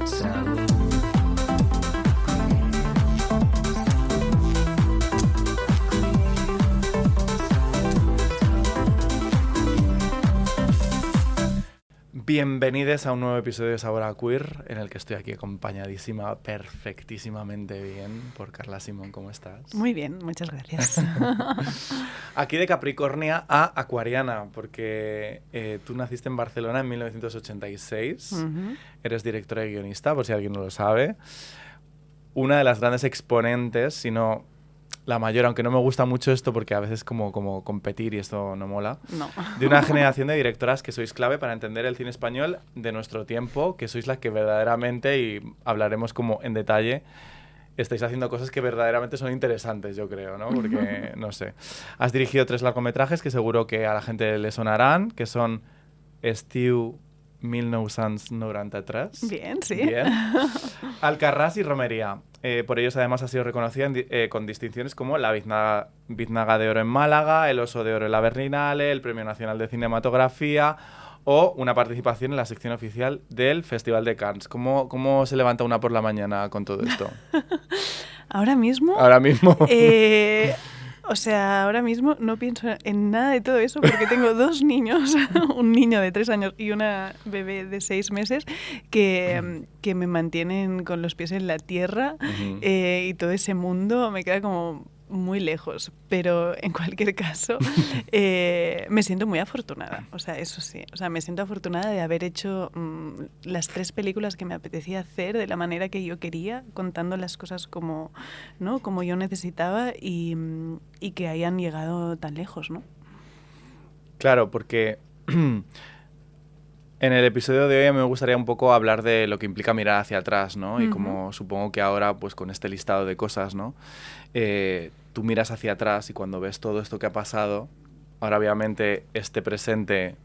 Salud. Bienvenidos a un nuevo episodio de Sabor a Queer, en el que estoy aquí acompañadísima, perfectísimamente bien, por Carla Simón. ¿Cómo estás? Muy bien, muchas gracias. Aquí de Capricornia a Acuariana, porque tú naciste en Barcelona en 1986, eres directora y guionista, por si alguien no lo sabe. Una de las grandes exponentes, si no la mayor, aunque no me gusta mucho esto porque a veces como competir y esto no mola, No. de una generación de directoras que sois clave para entender el cine español de nuestro tiempo, que sois las que verdaderamente, y hablaremos como en detalle, estáis haciendo cosas que verdaderamente son interesantes, yo creo, ¿no? Porque, no sé, has dirigido 3 largometrajes que seguro que a la gente le sonarán, que son Estiu 1993. Bien, sí. Bien. Alcarràs y Romería. Por ellos además ha sido reconocida con distinciones como la Biznaga de Oro en Málaga, el Oso de Oro en la Berlinale, el Premio Nacional de Cinematografía o una participación en la sección oficial del Festival de Cannes. ¿Cómo se levanta una por la mañana con todo esto? Ahora mismo... Ahora mismo. O sea, ahora mismo no pienso en nada de todo eso porque tengo 2 niños, un niño de 3 años y una bebé de 6 meses que me mantienen con los pies en la tierra y todo ese mundo me queda como muy lejos. Pero en cualquier caso me siento muy afortunada, o sea, eso sí. O sea, me siento afortunada de haber hecho las 3 películas que me apetecía hacer de la manera que yo quería, contando las cosas como, ¿no? Como yo necesitaba y que hayan llegado tan lejos, ¿no? Claro, porque en el episodio de hoy me gustaría un poco hablar de lo que implica mirar hacia atrás, ¿no? Y como supongo que ahora, pues con este listado de cosas, ¿no? Tú miras hacia atrás y cuando ves todo esto que ha pasado, ahora obviamente este presente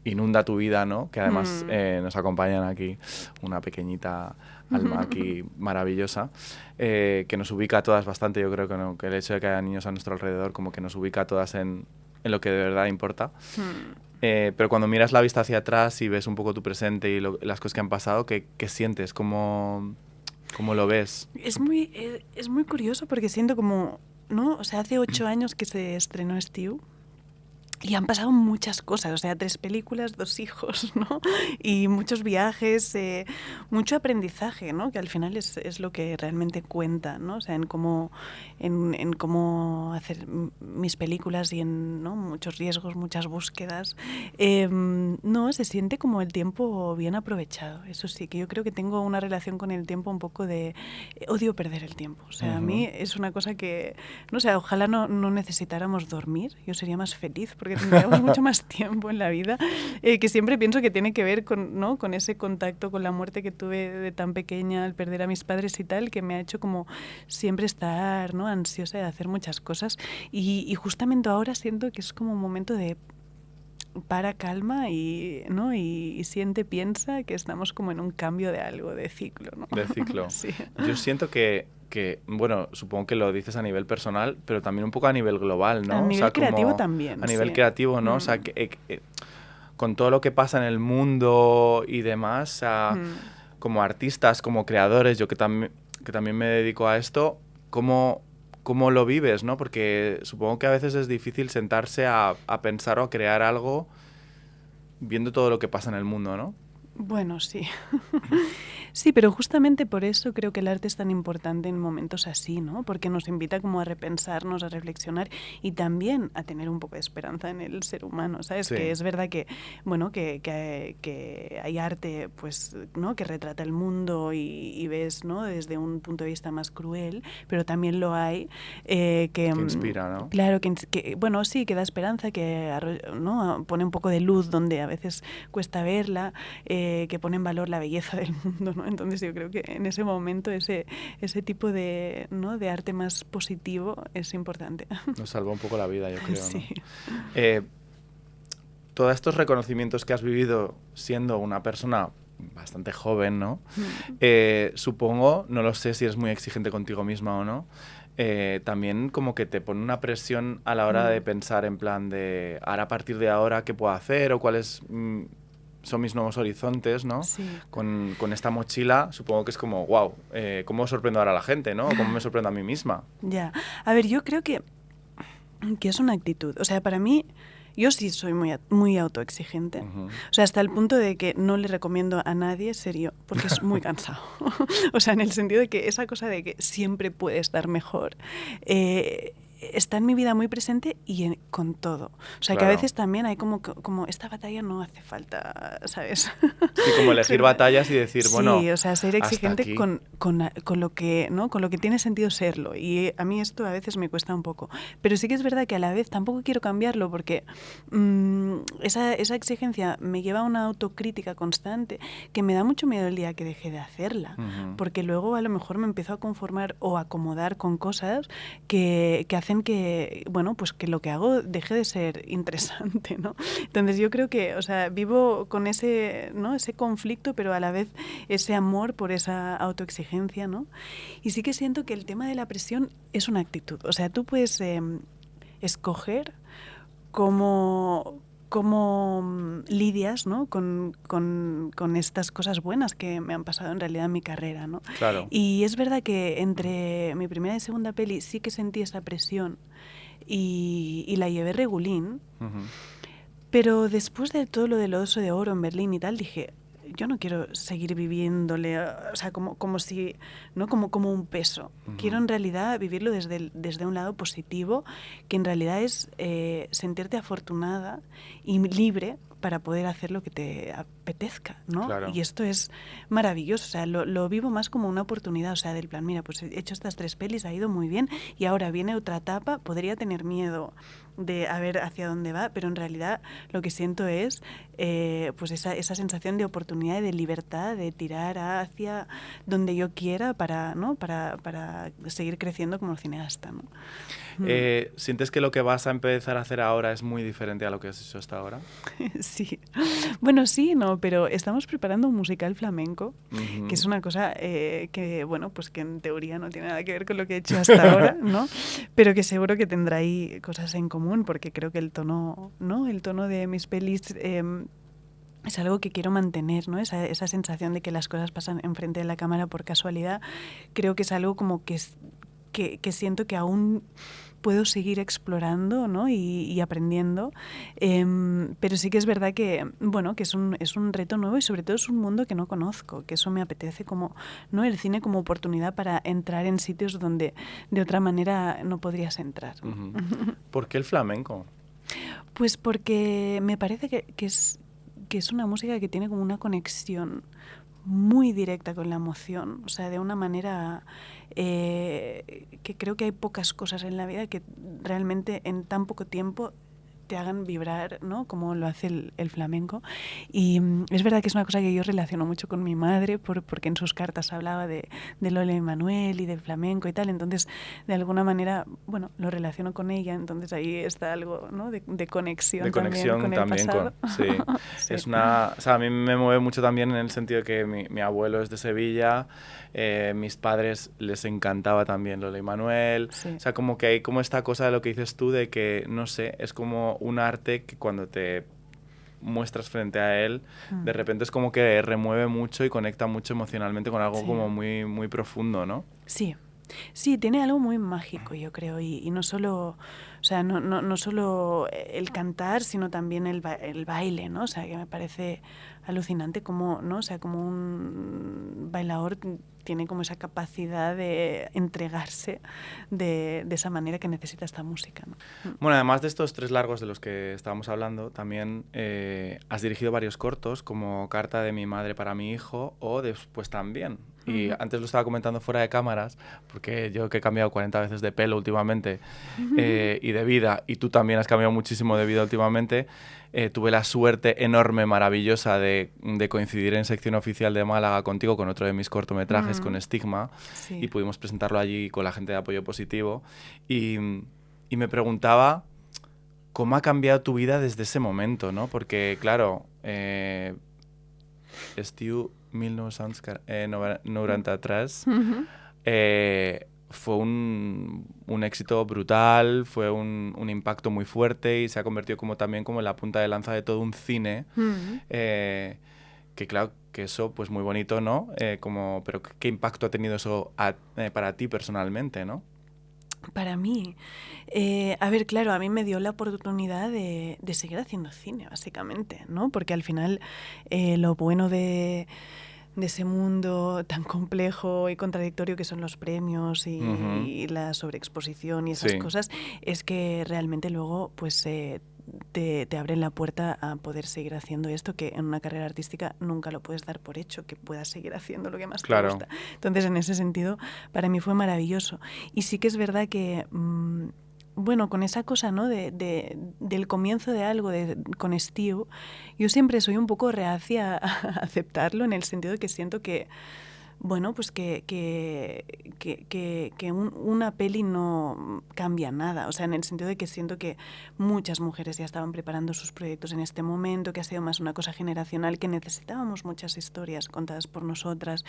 inunda tu vida, ¿no? Que además nos acompañan aquí una pequeñita alma aquí maravillosa, que nos ubica a todas bastante. Yo creo que, no, que el hecho de que haya niños a nuestro alrededor como que nos ubica a todas en lo que de verdad importa. Pero cuando miras la vista hacia atrás y ves un poco tu presente y las cosas que han pasado, ¿qué sientes? ¿Cómo lo ves? Es muy curioso porque siento como, ¿no? O sea, hace 8 años que se estrenó Estiu. Y han pasado muchas cosas, o sea, 3 películas, 2 hijos, ¿no? Y muchos viajes, mucho aprendizaje, ¿no? Que al final es lo que realmente cuenta, ¿no? O sea, en cómo hacer mis películas y en, ¿no? Muchos riesgos, muchas búsquedas. No, se siente como el tiempo bien aprovechado. Eso sí, que yo creo que tengo una relación con el tiempo un poco de odio perder el tiempo. O sea, a mí es una cosa que, no sé, ojalá no necesitáramos dormir, yo sería más feliz porque tendríamos mucho más tiempo en la vida, que siempre pienso que tiene que ver con, ¿no? Con ese contacto con la muerte que tuve de tan pequeña al perder a mis padres y tal, que me ha hecho como siempre estar, ¿no? Ansiosa de hacer muchas cosas y justamente ahora siento que es como un momento de para, calma y, ¿no? y siente, piensa que estamos como en un cambio de algo, de ciclo, ¿no? De ciclo. Sí. Yo siento que, bueno, supongo que lo dices a nivel personal, pero también un poco a nivel global, ¿no? A nivel, o sea, creativo también. A nivel sí. creativo, ¿no? O sea, con todo lo que pasa en el mundo y demás, o sea, como artistas, como creadores, yo que también me dedico a esto, ¿cómo lo vives, ¿no? Porque supongo que a veces es difícil sentarse a pensar o a crear algo viendo todo lo que pasa en el mundo, ¿no? Bueno, sí. Sí, pero justamente por eso creo que el arte es tan importante en momentos así, ¿no? Porque nos invita como a repensarnos, a reflexionar y también a tener un poco de esperanza en el ser humano, ¿sabes? Sí. Que es verdad que, bueno, que hay arte, pues, ¿no? Que retrata el mundo y ves, ¿no? Desde un punto de vista más cruel, pero también lo hay que inspira, ¿no? Claro, que bueno, sí, que da esperanza, que, ¿no? Pone un poco de luz donde a veces cuesta verla, que pone en valor la belleza del mundo, ¿no? Entonces yo creo que en ese momento ese tipo de, ¿no? de arte más positivo es importante. Nos salva un poco la vida, yo creo, sí. ¿no? Todos estos reconocimientos que has vivido siendo una persona bastante joven, ¿no? Supongo, no lo sé si eres muy exigente contigo misma o no, también como que te pone una presión a la hora de pensar en plan de ahora, a partir de ahora, ¿qué puedo hacer? O cuál es... son mis nuevos horizontes, ¿no? Sí. Con esta mochila, supongo que es como, wow, ¿cómo sorprendo ahora a la gente, ¿no? ¿Cómo me sorprendo a mí misma? Ya. A ver, yo creo que es una actitud. O sea, para mí, yo sí soy muy autoexigente. O sea, hasta el punto de que no le recomiendo a nadie ser yo, porque es muy cansado. O sea, en el sentido de que esa cosa de que siempre puede estar mejor, está en mi vida muy presente y con todo. O sea, que a veces también hay como esta batalla no hace falta, ¿sabes? Sí, como elegir batallas y decir, bueno, sí, o sea, ser exigente con lo que, ¿no? Con lo que tiene sentido serlo. Y a mí esto a veces me cuesta un poco. Pero sí que es verdad que a la vez tampoco quiero cambiarlo porque esa exigencia me lleva a una autocrítica constante que me da mucho miedo el día que deje de hacerla. Porque luego a lo mejor me empiezo a conformar o a acomodar con cosas que hacen que, bueno, pues que lo que hago deje de ser interesante, ¿no? Entonces yo creo que, o sea, vivo con ese, ¿no? Ese conflicto, pero a la vez ese amor por esa autoexigencia, ¿no? Y sí que siento que el tema de la presión es una actitud. O sea, tú puedes escoger cómo lidias, ¿no? con estas cosas buenas que me han pasado en realidad en mi carrera, ¿no? Claro. Y es verdad que entre mi primera y segunda peli sí que sentí esa presión y la llevé regulín, pero después de todo lo del Oso de Oro en Berlín y tal, dije, yo no quiero seguir viviéndole, o sea, como si, ¿no? Como un peso. Quiero en realidad vivirlo desde un lado positivo, que en realidad es sentirte afortunada y libre para poder hacer lo que te apetezca, ¿no? Claro. Y esto es maravilloso, o sea, lo vivo más como una oportunidad, o sea, del plan, mira, pues he hecho estas 3 pelis, ha ido muy bien y ahora viene otra etapa, podría tener miedo de a ver hacia dónde va, pero en realidad lo que siento es pues esa sensación de oportunidad y de libertad, de tirar hacia donde yo quiera para, ¿no? para seguir creciendo como cineasta, ¿no? ¿Sientes que lo que vas a empezar a hacer ahora es muy diferente a lo que has hecho hasta ahora? Sí. Bueno, sí, no, pero estamos preparando un musical flamenco, que es una cosa que, bueno, pues que en teoría no tiene nada que ver con lo que he hecho hasta ahora, ¿no? Pero que seguro que tendrá ahí cosas en común, porque creo que el tono, ¿no? El tono de mis pelis es algo que quiero mantener, ¿no? Esa sensación de que las cosas pasan enfrente de la cámara por casualidad, creo que es algo como que siento que aún puedo seguir explorando, ¿no? y aprendiendo, pero sí que es verdad que, bueno, que es un reto nuevo y sobre todo es un mundo que no conozco, que eso me apetece como, ¿no? El cine como oportunidad para entrar en sitios donde de otra manera no podrías entrar. ¿Por qué el flamenco? Pues porque me parece que es una música que tiene como una conexión muy directa con la emoción, o sea, de una manera que creo que hay pocas cosas en la vida que realmente en tan poco tiempo te hagan vibrar, ¿no? Como lo hace el flamenco. Y es verdad que es una cosa que yo relaciono mucho con mi madre, porque en sus cartas hablaba de Lola Emanuel y del flamenco y tal. Entonces, de alguna manera, bueno, lo relaciono con ella. Entonces ahí está algo, ¿no? de conexión, De conexión también con el pasado. sí. Sí. Es una, o sea, a mí me mueve mucho también en el sentido de que mi abuelo es de Sevilla, mis padres les encantaba también Lola Emanuel. Sí. O sea, como que hay como esta cosa de lo que dices tú de que, no sé, es como un arte que cuando te muestras frente a él, de repente es como que remueve mucho y conecta mucho emocionalmente con algo como muy, muy profundo, ¿no? Sí. Sí, tiene algo muy mágico, yo creo, y no solo, o sea, no solo el cantar, sino también el baile, ¿no? O sea, que me parece alucinante como, ¿no? O sea, como un bailador tiene como esa capacidad de entregarse de esa manera que necesita esta música, ¿no? Bueno, además de estos 3 largos de los que estábamos hablando, también has dirigido varios cortos, como Carta de mi madre para mi hijo o Después también. Y antes lo estaba comentando fuera de cámaras, porque yo que he cambiado 40 veces de pelo últimamente y de vida, y tú también has cambiado muchísimo de vida últimamente, tuve la suerte enorme, maravillosa de coincidir en sección oficial de Málaga contigo, con otro de mis cortometrajes, con Estigma, Sí. y pudimos presentarlo allí con la gente de Apoyo Positivo. Y me preguntaba cómo ha cambiado tu vida desde ese momento, ¿no? Porque, claro, estiu 1993, fue un éxito brutal, fue un impacto muy fuerte y se ha convertido como también como en la punta de lanza de todo un cine. Que claro, que eso pues muy bonito, ¿no? Pero ¿qué impacto ha tenido eso para ti personalmente, ¿no? Para mí, a ver, claro, a mí me dio la oportunidad de seguir haciendo cine, básicamente, ¿no? Porque al final lo bueno de ese mundo tan complejo y contradictorio que son los premios y la sobreexposición y esas Sí. cosas, es que realmente luego pues te abren la puerta a poder seguir haciendo esto que en una carrera artística nunca lo puedes dar por hecho, que puedas seguir haciendo lo que más te gusta. Entonces, en ese sentido, para mí fue maravilloso. Y sí que es verdad que... bueno, con esa cosa, ¿no? Del comienzo de algo, con Stew, yo siempre soy un poco reacia a aceptarlo en el sentido de que siento que, bueno, pues que una peli no cambia nada. O sea, en el sentido de que siento que muchas mujeres ya estaban preparando sus proyectos en este momento, que ha sido más una cosa generacional, que necesitábamos muchas historias contadas por nosotras.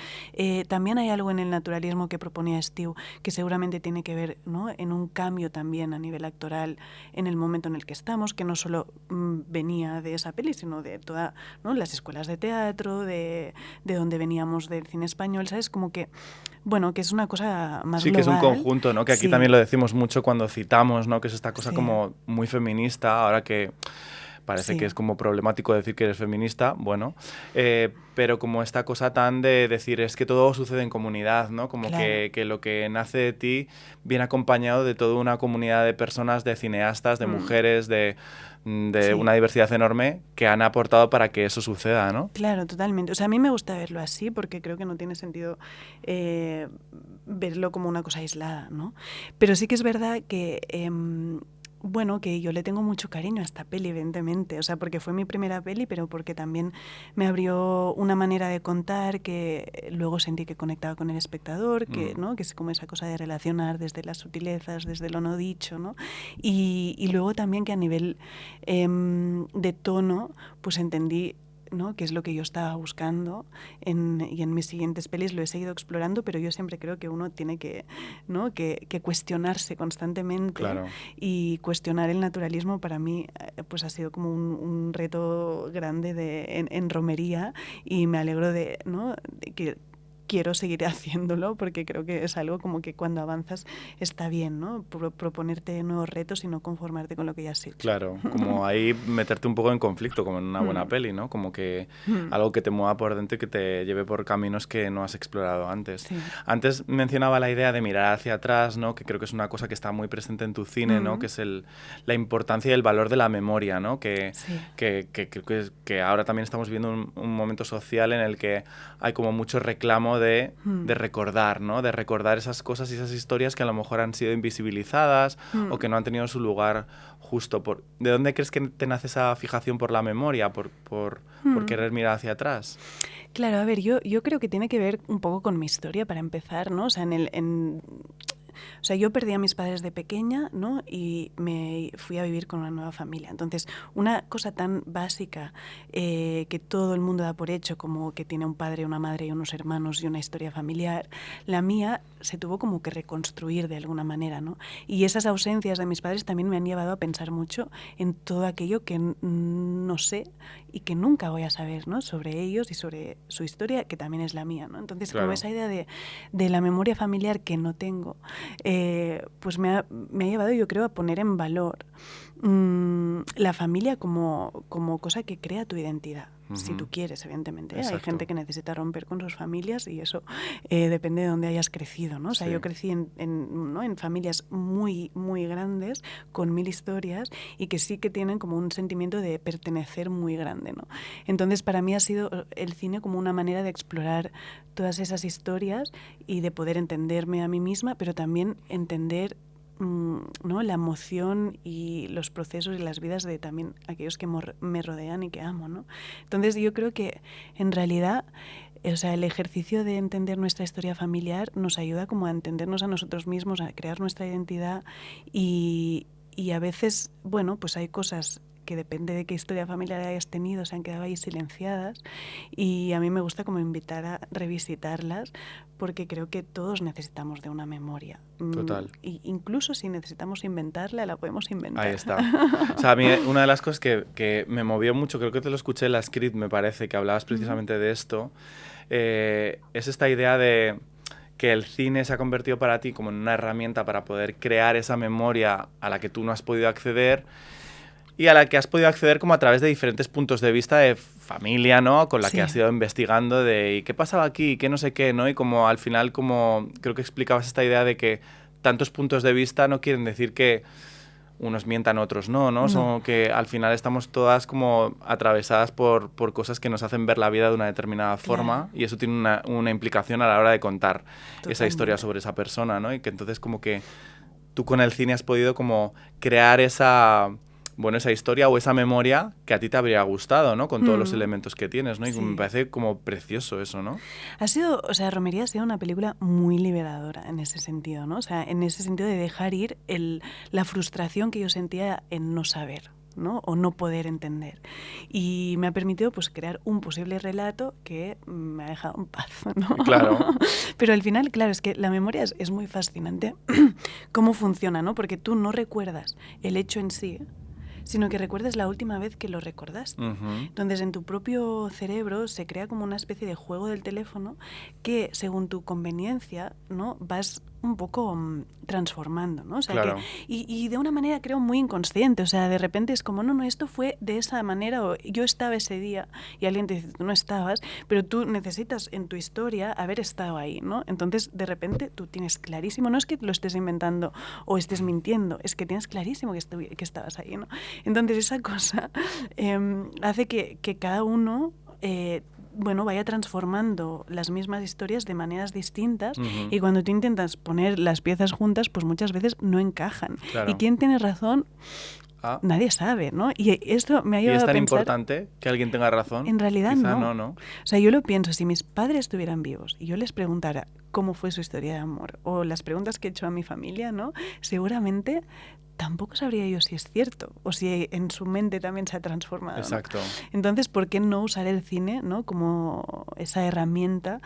También hay algo en el naturalismo que proponía Stew, que seguramente tiene que ver, ¿no? En un cambio también a nivel actoral en el momento en el que estamos, que no solo venía de esa peli, sino de todas, ¿no? Las escuelas de teatro, de donde veníamos del cine español, ¿sabes? Como que, bueno, que es una cosa más global. Que es un conjunto, ¿no? Que aquí también lo decimos mucho cuando citamos, ¿no? Que es esta cosa como muy feminista, ahora que parece que es como problemático decir que eres feminista, bueno, pero como esta cosa tan de decir es que todo sucede en comunidad, ¿no? Como que lo que nace de ti viene acompañado de toda una comunidad de personas, de cineastas, de mujeres, de una diversidad enorme que han aportado para que eso suceda, ¿no? Claro, totalmente. O sea, a mí me gusta verlo así porque creo que no tiene sentido verlo como una cosa aislada, ¿no? Pero sí que es verdad que... bueno, que yo le tengo mucho cariño a esta peli, evidentemente, o sea, porque fue mi primera peli, pero porque también me abrió una manera de contar que luego sentí que conectaba con el espectador, que, ¿no? Que es como esa cosa de relacionar desde las sutilezas, desde lo no dicho, ¿no? Y luego también que a nivel de tono, pues entendí, ¿no? Que es lo que yo estaba buscando y en mis siguientes pelis lo he seguido explorando, pero yo siempre creo que uno tiene que, ¿no? que cuestionarse constantemente y cuestionar el naturalismo para mí pues ha sido como un reto grande en romería y me alegro ¿no? de que quiero seguir haciéndolo porque creo que es algo como que cuando avanzas está bien, ¿no? Proponerte nuevos retos y no conformarte con lo que ya has hecho. Claro, como ahí meterte un poco en conflicto, como en una buena peli, ¿no? Como que algo que te mueva por dentro y que te lleve por caminos que no has explorado antes. Sí. Antes mencionaba la idea de mirar hacia atrás, ¿no? Que creo que es una cosa que está muy presente en tu cine, ¿no? Que es la importancia y el valor de la memoria, ¿no? Que creo que ahora también estamos viviendo un momento social en el que hay como mucho reclamo de recordar, ¿no? De recordar esas cosas y esas historias que a lo mejor han sido invisibilizadas o que no han tenido su lugar justo. ¿De dónde crees que te nace esa fijación por la memoria, por querer mirar hacia atrás? Claro, a ver, yo creo que tiene que ver un poco con mi historia para empezar, ¿no? O sea, o sea, yo perdí a mis padres de pequeña, ¿no? Y me fui a vivir con una nueva familia. Entonces, una cosa tan básica que todo el mundo da por hecho, como que tiene un padre, una madre y unos hermanos y una historia familiar, la mía se tuvo como que reconstruir de alguna manera, ¿no? Y esas ausencias de mis padres también me han llevado a pensar mucho en todo aquello que no sé y que nunca voy a saber, ¿no? Sobre ellos y sobre su historia, que también es la mía, ¿no? Entonces, como esa idea de la memoria familiar que no tengo, pues me ha llevado, yo creo, a poner en valor la familia como cosa que crea tu identidad. Si tú quieres, evidentemente. Hay gente que necesita romper con sus familias y eso depende de dónde hayas crecido, ¿no? O sea, yo crecí en familias muy, muy grandes, con 1000 historias y que sí que tienen como un sentimiento de pertenecer muy grande, ¿no? Entonces, para mí ha sido el cine como una manera de explorar todas esas historias y de poder entenderme a mí misma, pero también entender, ¿no? La emoción y los procesos y las vidas de también aquellos que me rodean y que amo, ¿no? Entonces yo creo que en realidad, o sea, el ejercicio de entender nuestra historia familiar nos ayuda como a entendernos a nosotros mismos, a crear nuestra identidad y a veces, bueno, pues hay cosas que depende de qué historia familiar hayas tenido, se han quedado ahí silenciadas, y a mí me gusta como invitar a revisitarlas, porque creo que todos necesitamos de una memoria. Total. Y incluso si necesitamos inventarla, la podemos inventar. Ahí está. O sea, a mí una de las cosas que me movió mucho, creo que te lo escuché en la script, me parece, que hablabas precisamente de esto, es esta idea de que el cine se ha convertido para ti como en una herramienta para poder crear esa memoria a la que tú no has podido acceder y a la que has podido acceder como a través de diferentes puntos de vista de familia, ¿no? Con la que has ido investigando de ¿y qué pasaba aquí? ¿Qué no sé qué? ¿No? Y como al final, como creo que explicabas esta idea de que tantos puntos de vista no quieren decir que unos mientan, otros no, ¿no? Son que al final estamos todas como atravesadas por cosas que nos hacen ver la vida de una determinada forma, y eso tiene una implicación a la hora de contar esa historia sobre esa persona, ¿no? Y que entonces como que tú con el cine has podido como crear esa historia o esa memoria que a ti te habría gustado, ¿no? Con todos los elementos que tienes, ¿no? Y me parece como precioso eso, ¿no? Romería ha sido una película muy liberadora en ese sentido, ¿no? O sea, en ese sentido de dejar ir la frustración que yo sentía en no saber, ¿no? O no poder entender. Y me ha permitido pues crear un posible relato que me ha dejado en paz, ¿no? Claro. Pero al final, claro, es que la memoria es muy fascinante cómo funciona, ¿no? Porque tú no recuerdas el hecho en sí, sino que recuerdes la última vez que lo recordaste. Entonces, en tu propio cerebro se crea como una especie de juego del teléfono que, según tu conveniencia, ¿no? Vas un poco transformando, ¿no? O sea, claro. Y de una manera, creo, muy inconsciente. O sea, de repente es como, no, esto fue de esa manera, o yo estaba ese día, y alguien te dice, tú no estabas, pero tú necesitas en tu historia haber estado ahí, ¿no? Entonces, de repente, tú tienes clarísimo, no es que lo estés inventando o estés mintiendo, es que tienes clarísimo que estabas ahí, ¿no? Entonces, esa cosa hace que cada uno vaya transformando las mismas historias de maneras distintas, y cuando tú intentas poner las piezas juntas, pues muchas veces no encajan. Claro. ¿Y quién tiene razón? Nadie sabe, ¿no? Y esto me ha llevado a pensar... ¿Y es tan importante que alguien tenga razón? En realidad quizá no. O sea, yo lo pienso, si mis padres estuvieran vivos y yo les preguntara cómo fue su historia de amor, o las preguntas que he hecho a mi familia, ¿no? Seguramente tampoco sabría yo si es cierto o si en su mente también se ha transformado, ¿no? Exacto. Entonces, ¿por qué no usar el cine, ¿no? Como esa herramienta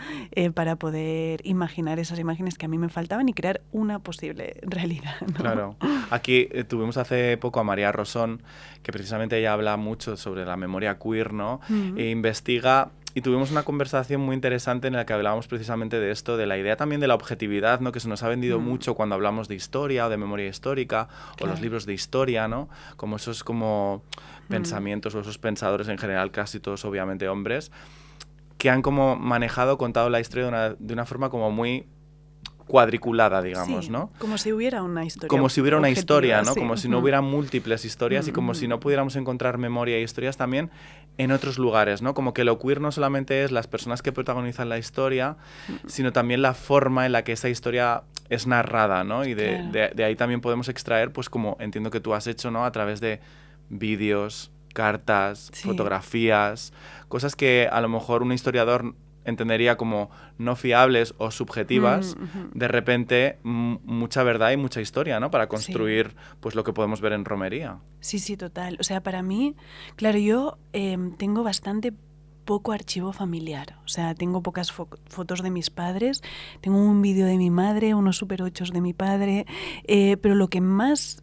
para poder imaginar esas imágenes que a mí me faltaban y crear una posible realidad, ¿no? Claro. Aquí tuvimos hace poco a María Rosón, que precisamente ella habla mucho sobre la memoria queer, ¿no? E investiga... Y tuvimos una conversación muy interesante en la que hablábamos precisamente de esto, de la idea también de la objetividad, ¿no? Que se nos ha vendido mucho cuando hablamos de historia o de memoria histórica, o los libros de historia, ¿no? Como esos como pensamientos o esos pensadores en general, casi todos obviamente hombres, que han como contado la historia de una forma como muy cuadriculada, digamos, sí, ¿no? Como si hubiera una historia. Como si hubiera una historia, ¿no? Sí. Como si no hubiera múltiples historias y como si no pudiéramos encontrar memoria y historias también en otros lugares, ¿no? Como que lo queer no solamente es las personas que protagonizan la historia, sino también la forma en la que esa historia es narrada, ¿no? Y de ahí también podemos extraer, pues como entiendo que tú has hecho, ¿no? A través de vídeos, cartas, fotografías, cosas que a lo mejor un historiador entendería como no fiables o subjetivas, de repente mucha verdad y mucha historia, ¿no? Para construir pues lo que podemos ver en Romería. Sí, total. O sea, para mí, claro, yo tengo bastante poco archivo familiar. O sea, tengo pocas fotos de mis padres, tengo un vídeo de mi madre, unos Super 8 de mi padre, pero lo que más...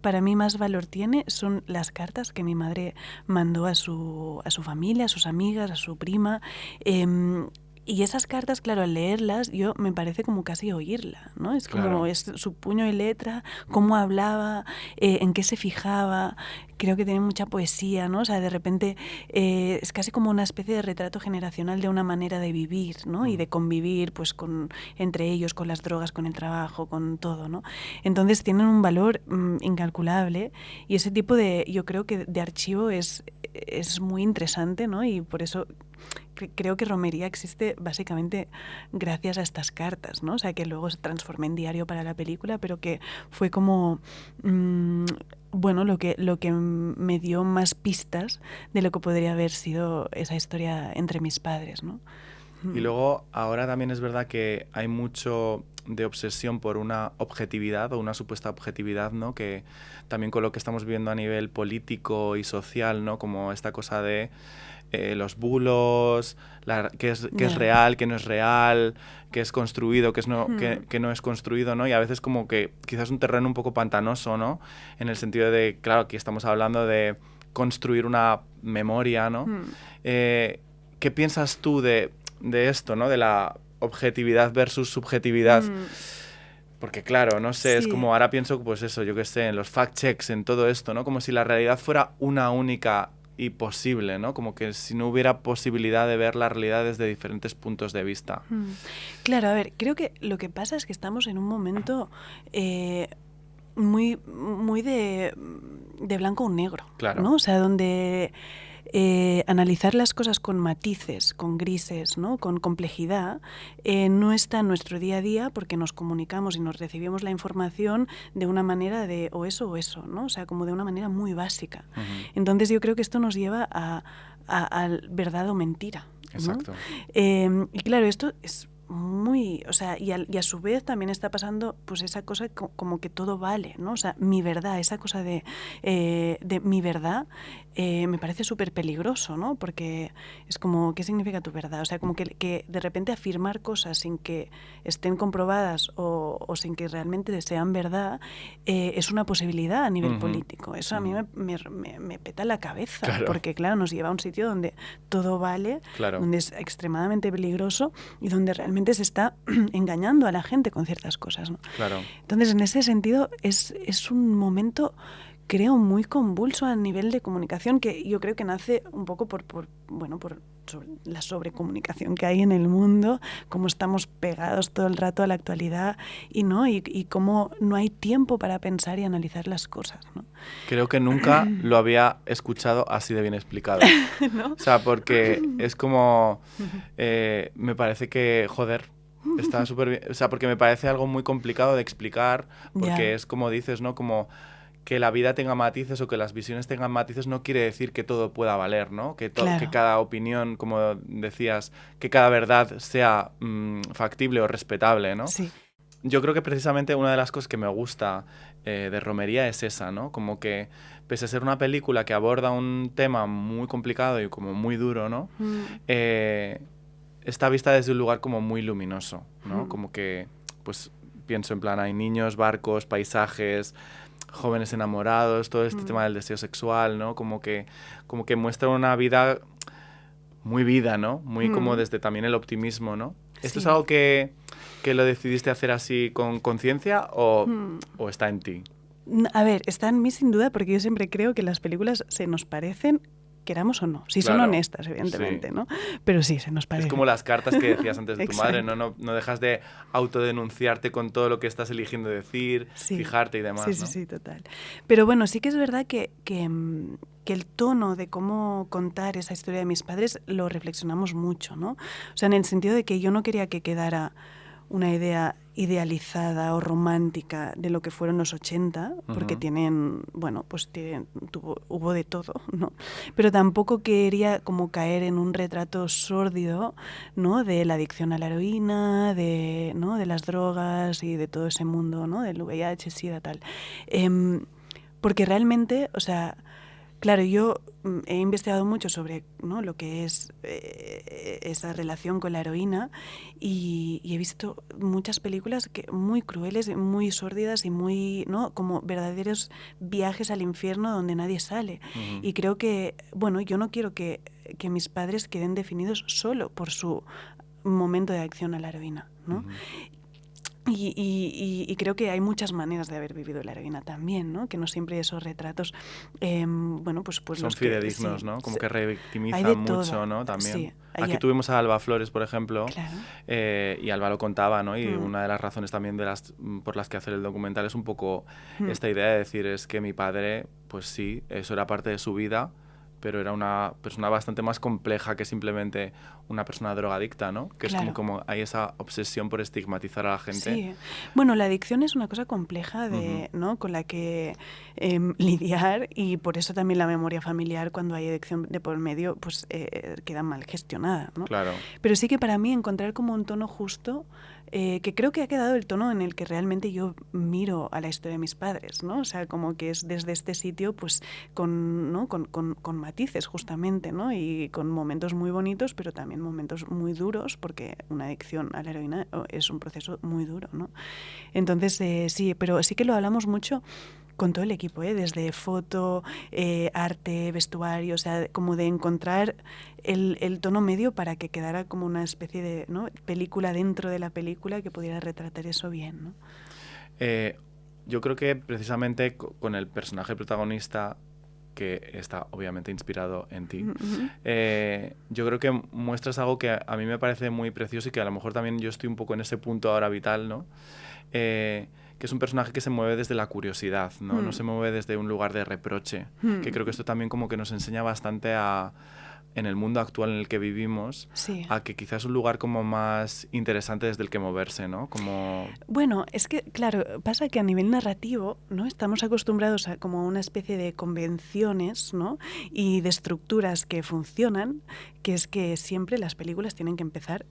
para mí más valor tiene son las cartas que mi madre mandó a su familia, a sus amigas, a su prima. Y esas cartas, claro, al leerlas, yo me parece como casi oírla, ¿no? Es como es su puño y letra, cómo hablaba, en qué se fijaba. Creo que tiene mucha poesía, ¿no? O sea, de repente es casi como una especie de retrato generacional de una manera de vivir, ¿no? Y de convivir, pues, entre ellos, con las drogas, con el trabajo, con todo, ¿no? Entonces tienen un valor incalculable, y ese tipo yo creo que de archivo es muy interesante, ¿no? Y por eso creo que Romería existe básicamente gracias a estas cartas, ¿no? O sea, que luego se transformó en diario para la película, pero que fue como lo que me dio más pistas de lo que podría haber sido esa historia entre mis padres, ¿no? Y luego, ahora también es verdad que hay mucho de obsesión por una objetividad o una supuesta objetividad, ¿no? Que también con lo que estamos viviendo a nivel político y social, ¿no? Como esta cosa de los bulos, qué es real, qué no es real, qué es construido, qué no es construido, ¿no? Y a veces como que quizás un terreno un poco pantanoso, ¿no? En el sentido de, claro, aquí estamos hablando de construir una memoria, ¿no? ¿Qué piensas tú de esto, ¿no? De la objetividad versus subjetividad? Porque claro, no sé, es como ahora pienso, pues eso, yo qué sé, en los fact-checks, en todo esto, ¿no? Como si la realidad fuera una única y posible, ¿no? Como que si no hubiera posibilidad de ver la realidad desde diferentes puntos de vista. Claro, a ver, creo que lo que pasa es que estamos en un momento muy de blanco o negro, claro, ¿no? O sea, donde analizar las cosas con matices, con grises, ¿no? Con complejidad, no está en nuestro día a día porque nos comunicamos y nos recibimos la información de una manera de o eso, ¿no? O sea, como de una manera muy básica. Entonces yo creo que esto nos lleva a verdad o mentira, ¿no? Exacto. Y claro, esto es muy, o sea, y a su vez también está pasando pues esa cosa como que todo vale, ¿no? O sea, mi verdad, esa cosa de mi verdad me parece súper peligroso, ¿no? Porque es como, ¿qué significa tu verdad? O sea, como que de repente afirmar cosas sin que estén comprobadas o sin que realmente sean verdad es una posibilidad a nivel político. Eso a mí me peta la cabeza, claro. Porque claro, nos lleva a un sitio donde todo vale, claro. donde es extremadamente peligroso y donde realmente se está engañando a la gente con ciertas cosas, ¿no? Claro. Entonces, en ese sentido, es un momento, creo, muy convulso a nivel de comunicación, que yo creo que nace un poco por la sobrecomunicación que hay en el mundo, cómo estamos pegados todo el rato a la actualidad y cómo no hay tiempo para pensar y analizar las cosas, ¿no? Creo que nunca lo había escuchado así de bien explicado. ¿No? O sea, porque es como... me parece que, joder, está súper bien. O sea, porque me parece algo muy complicado de explicar, porque es como dices, ¿no? Como que la vida tenga matices o que las visiones tengan matices no quiere decir que todo pueda valer, ¿no? Que cada opinión, como decías, que cada verdad sea factible o respetable, ¿no? Sí. Yo creo que precisamente una de las cosas que me gusta de Romería es esa, ¿no? Como que, pese a ser una película que aborda un tema muy complicado y como muy duro, ¿no? Está vista desde un lugar como muy luminoso, ¿no? Como que, pues, pienso en plan, hay niños, barcos, paisajes, jóvenes enamorados, todo este tema del deseo sexual, ¿no? Como que muestra una vida muy vida, ¿no? Muy como desde también el optimismo, ¿no? ¿Esto es algo que lo decidiste hacer así con conciencia o está en ti? A ver, está en mí sin duda porque yo siempre creo que las películas se nos parecen, queramos o no. Si son honestas, evidentemente, ¿no? Pero sí, se nos parecen. Es como las cartas que decías antes de tu madre, ¿no? No dejas de autodenunciarte con todo lo que estás eligiendo decir, fijarte y demás, ¿no? Sí, total. Pero bueno, sí que es verdad que el tono de cómo contar esa historia de mis padres lo reflexionamos mucho, ¿no? O sea, en el sentido de que yo no quería que quedara una idea idealizada o romántica de lo que fueron los 80, porque hubo de todo, ¿no? Pero tampoco quería como caer en un retrato sórdido, ¿no? De la adicción a la heroína, ¿no? De las drogas y de todo ese mundo, ¿no? Del VIH, SIDA, tal. Porque realmente, o sea, claro, yo he investigado mucho sobre, ¿no? Lo que es esa relación con la heroína y he visto muchas películas muy crueles, muy sórdidas y muy, ¿no? Como verdaderos viajes al infierno donde nadie sale. Y creo que, bueno, yo no quiero que mis padres queden definidos solo por su momento de adicción a la heroína, ¿no? Y creo que hay muchas maneras de haber vivido la heroína también, ¿no? Que no siempre esos retratos, pues son los fidedignos, ¿no? Como que revictimizan mucho, ¿no? También. Sí, aquí tuvimos a Alba Flores, por ejemplo, claro. Y Alba lo contaba, ¿no? Y una de las razones también por las que hacer el documental es un poco esta idea de decir, es que mi padre, pues sí, eso era parte de su vida, pero era una persona bastante más compleja que simplemente una persona drogadicta, ¿no? Que Claro. es como hay esa obsesión por estigmatizar a la gente. Sí. Bueno, la adicción es una cosa compleja ¿no? Con la que lidiar, y por eso también la memoria familiar, cuando hay adicción de por medio, pues queda mal gestionada, ¿no? Claro. Pero sí que para mí encontrar como un tono justo, que creo que ha quedado el tono en el que realmente yo miro a la historia de mis padres, ¿no? O sea, como que es desde este sitio, pues ¿no? con matices justamente, ¿no? Y con momentos muy bonitos, pero también momentos muy duros, porque una adicción a la heroína es un proceso muy duro, ¿no? Entonces, sí, pero sí que lo hablamos mucho con todo el equipo, desde foto, arte, vestuario, o sea, como de encontrar el tono medio para que quedara como una especie de, ¿no? película dentro de la película que pudiera retratar eso bien, ¿no? Yo creo que precisamente con el personaje protagonista, que está obviamente inspirado en ti, yo creo que muestras algo que a mí me parece muy precioso y que a lo mejor también yo estoy un poco en ese punto ahora vital, ¿no? Que es un personaje que se mueve desde la curiosidad, ¿no? No se mueve desde un lugar de reproche, que creo que esto también como que nos enseña bastante en el mundo actual en el que vivimos, sí. a que quizás es un lugar como más interesante desde el que moverse, ¿no? Como... Bueno, es que, claro, pasa que a nivel narrativo, ¿no? Estamos acostumbrados a como una especie de convenciones, ¿no? Y de estructuras que funcionan, que es que siempre las películas tienen que empezar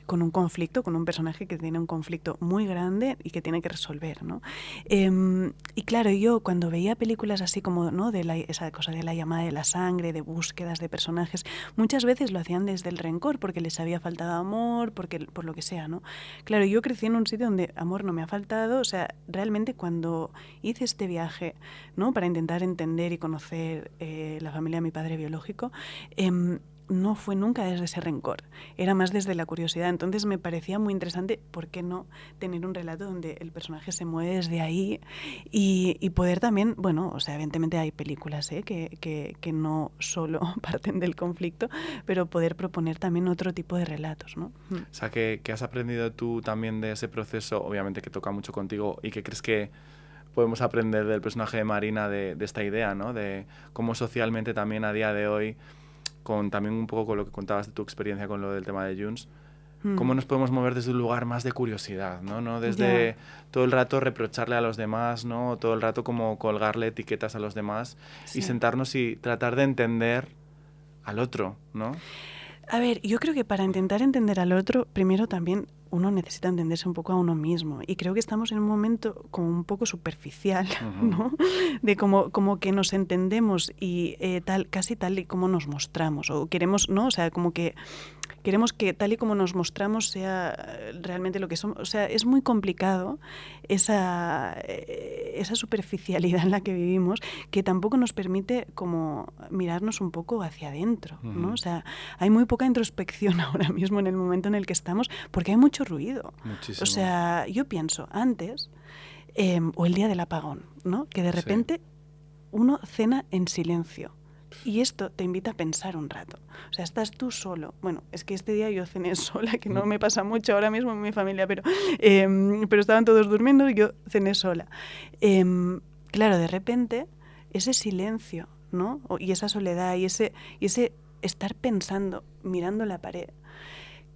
con un conflicto, con un personaje que tiene un conflicto muy grande y que tiene que resolver, ¿no? Y claro, yo cuando veía películas así como, ¿no? Esa cosa de la llamada de la sangre, de búsquedas de personajes, muchas veces lo hacían desde el rencor, porque les había faltado amor, por lo que sea, ¿no? Claro, yo crecí en un sitio donde amor no me ha faltado, o sea, realmente cuando hice este viaje, ¿no? Para intentar entender y conocer la familia de mi padre biológico, no fue nunca desde ese rencor, era más desde la curiosidad. Entonces me parecía muy interesante, ¿por qué no tener un relato donde el personaje se mueve desde ahí y poder también, bueno, o sea, evidentemente hay películas que no solo parten del conflicto, pero poder proponer también otro tipo de relatos, ¿no? O sea, ¿qué has aprendido tú también de ese proceso, obviamente que toca mucho contigo, y qué crees que podemos aprender del personaje de Marina de esta idea, ¿no? De cómo socialmente también a día de hoy, también un poco con lo que contabas de tu experiencia con lo del tema de Junts, cómo nos podemos mover desde un lugar más de curiosidad, ¿no? No desde todo el rato reprocharle a los demás, ¿no? Todo el rato como colgarle etiquetas a los demás, y sentarnos y tratar de entender al otro, ¿no? A ver, yo creo que para intentar entender al otro, primero también uno necesita entenderse un poco a uno mismo. Y creo que estamos en un momento como un poco superficial, ¿no? De como que nos entendemos y casi tal y como nos mostramos. O queremos, ¿no? O sea, como que queremos que tal y como nos mostramos sea realmente lo que somos. O sea, es muy complicado esa superficialidad en la que vivimos, que tampoco nos permite como mirarnos un poco hacia adentro, ¿no? O sea, hay muy poca introspección ahora mismo en el momento en el que estamos, porque hay mucho ruido. Muchísimo. O sea, yo pienso, antes, o el día del apagón, ¿no? Que de repente uno cena en silencio. Y esto te invita a pensar un rato. O sea, estás tú solo. Bueno, es que este día yo cené sola, que no me pasa mucho ahora mismo en mi familia, pero estaban todos durmiendo y yo cené sola. Claro, de repente, ese silencio, ¿no? Y esa soledad y ese estar pensando, mirando la pared,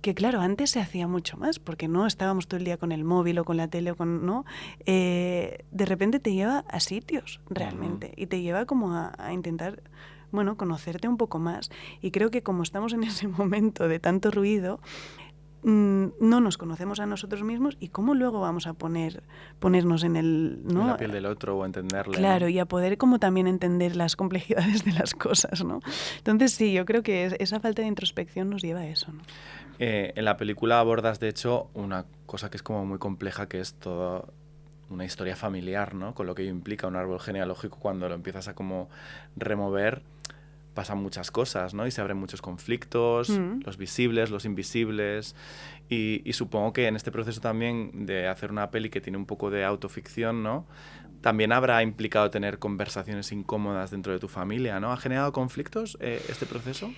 que claro, antes se hacía mucho más, porque no estábamos todo el día con el móvil o con la tele, ¿no? De repente te lleva a sitios, realmente, y te lleva como a intentar, bueno, conocerte un poco más. Y creo que como estamos en ese momento de tanto ruido, no nos conocemos a nosotros mismos, y cómo luego vamos a ponernos en en la piel del otro o entenderle. Claro, ¿no? Y a poder como también entender las complejidades de las cosas, ¿no? Entonces sí, yo creo que esa falta de introspección nos lleva a eso, ¿no? En la película abordas, de hecho, una cosa que es como muy compleja, que es toda una historia familiar, ¿no? Con lo que implica un árbol genealógico. Cuando lo empiezas a como remover, pasan muchas cosas, ¿no? Y se abren muchos conflictos, los visibles, los invisibles. Y supongo que en este proceso también de hacer una peli que tiene un poco de autoficción, ¿no? También habrá implicado tener conversaciones incómodas dentro de tu familia, ¿no? ¿Ha generado conflictos este proceso?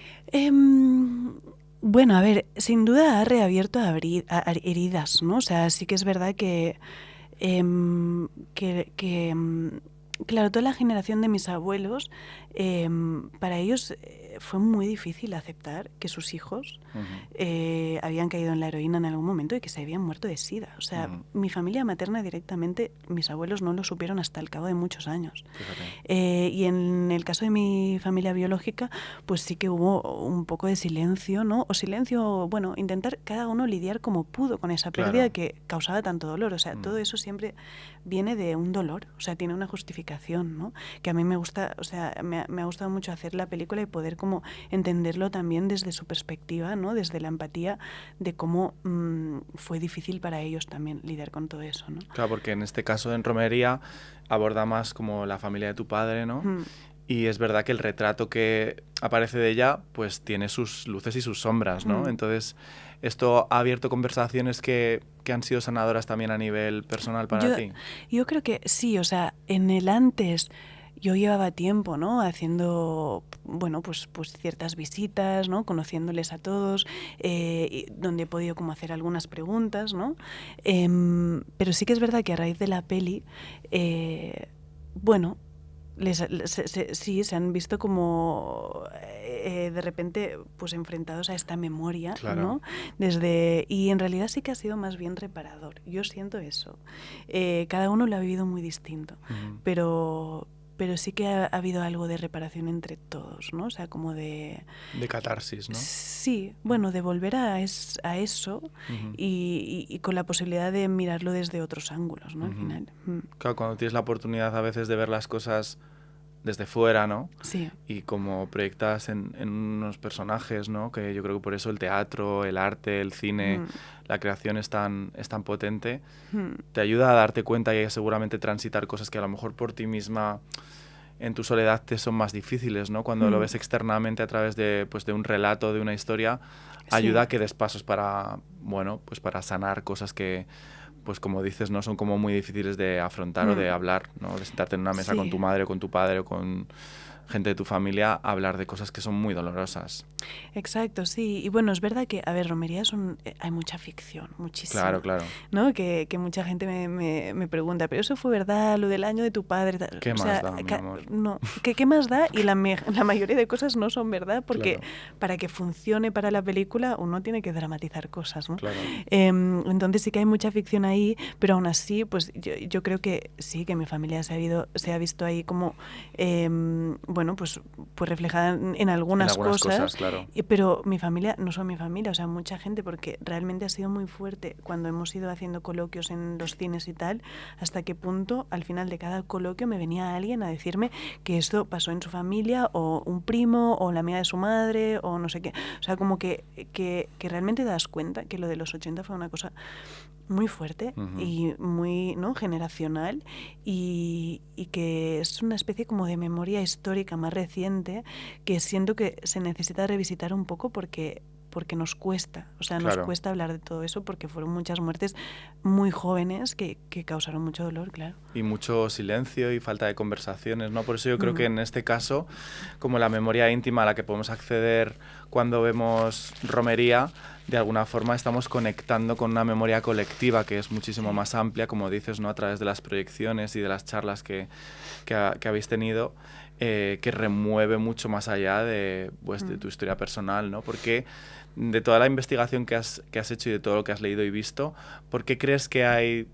Bueno, a ver, sin duda ha reabierto a heridas, ¿no? O sea, sí que es verdad que claro, toda la generación de mis abuelos, para ellos fue muy difícil aceptar que sus hijos habían caído en la heroína en algún momento y que se habían muerto de sida. O sea, mi familia materna directamente, mis abuelos no lo supieron hasta el cabo de muchos años. Y en el caso de mi familia biológica, pues sí que hubo un poco de silencio, ¿no? O silencio, bueno, intentar cada uno lidiar como pudo con esa pérdida que causaba tanto dolor. O sea, todo eso siempre viene de un dolor, o sea, tiene una justificación, ¿no? Que a mí me gusta, o sea, me ha gustado mucho hacer la película y poder como entenderlo también desde su perspectiva, ¿no? Desde la empatía de cómo fue difícil para ellos también lidiar con todo eso, ¿no? Claro, porque en este caso en Romería aborda más como la familia de tu padre, ¿no? Y es verdad que el retrato que aparece de ella, pues tiene sus luces y sus sombras, ¿no? Entonces, ¿esto ha abierto conversaciones que han sido sanadoras también a nivel personal para ti? Yo creo que sí, o sea, en el antes yo llevaba tiempo, ¿no? Haciendo, bueno, pues ciertas visitas, ¿no? Conociéndoles a todos, donde he podido como hacer algunas preguntas, ¿no? Pero sí que es verdad que a raíz de la peli, bueno, sí, se han visto como de repente pues enfrentados a esta memoria, ¿no? Y en realidad sí que ha sido más bien reparador. Yo siento eso. Cada uno lo ha vivido muy distinto, pero sí que ha habido algo de reparación entre todos, ¿no? O sea, como de catarsis, ¿no? Sí, bueno, de volver a eso y con la posibilidad de mirarlo desde otros ángulos, ¿no? Al final. Claro, cuando tienes la oportunidad a veces de ver las cosas desde fuera, ¿no? Sí. Y como proyectas en unos personajes, ¿no? Que yo creo que por eso el teatro, el arte, el cine, la creación es tan potente, te ayuda a darte cuenta y a seguramente transitar cosas que a lo mejor por ti misma en tu soledad te son más difíciles, ¿no? Cuando lo ves externamente a través de un relato, de una historia, ayuda a que des pasos para, bueno, pues para sanar cosas que, pues como dices, no son como muy difíciles de afrontar o de hablar, ¿no? De sentarte en una mesa con tu madre o con tu padre o con gente de tu familia a hablar de cosas que son muy dolorosas. Exacto, sí. Y bueno, es verdad que, a ver, Romería hay mucha ficción, muchísima. Claro. ¿No? Que mucha gente me pregunta, ¿pero eso fue verdad, lo del año de tu padre? ¿Qué más da, mi amor? No, ¿qué más da? Y la mayoría de cosas no son verdad porque para que funcione para la película uno tiene que dramatizar cosas, ¿no? Entonces sí que hay mucha ficción ahí, pero aún así, pues yo creo que sí, que mi familia se ha visto ahí como, bueno, pues reflejada en algunas cosas, claro. Pero mi familia, no solo mi familia, o sea, mucha gente, porque realmente ha sido muy fuerte cuando hemos ido haciendo coloquios en los cines y tal, hasta qué punto al final de cada coloquio me venía alguien a decirme que esto pasó en su familia, o un primo, o la amiga de su madre, o no sé qué. O sea, como que realmente te das cuenta que lo de los 80 fue una cosa muy fuerte y muy, ¿no?, generacional y que es una especie como de memoria histórica más reciente que siento que se necesita revisitar un poco porque nos cuesta, o sea, nos cuesta hablar de todo eso porque fueron muchas muertes muy jóvenes que causaron mucho dolor, claro. Y mucho silencio y falta de conversaciones, ¿no? Por eso yo creo que en este caso, como la memoria íntima a la que podemos acceder cuando vemos Romería, de alguna forma estamos conectando con una memoria colectiva que es muchísimo más amplia, como dices, ¿no? A través de las proyecciones y de las charlas que habéis tenido, que remueve mucho más allá de tu historia personal, ¿no? Porque de toda la investigación que has hecho y de todo lo que has leído y visto, ¿por qué crees que hay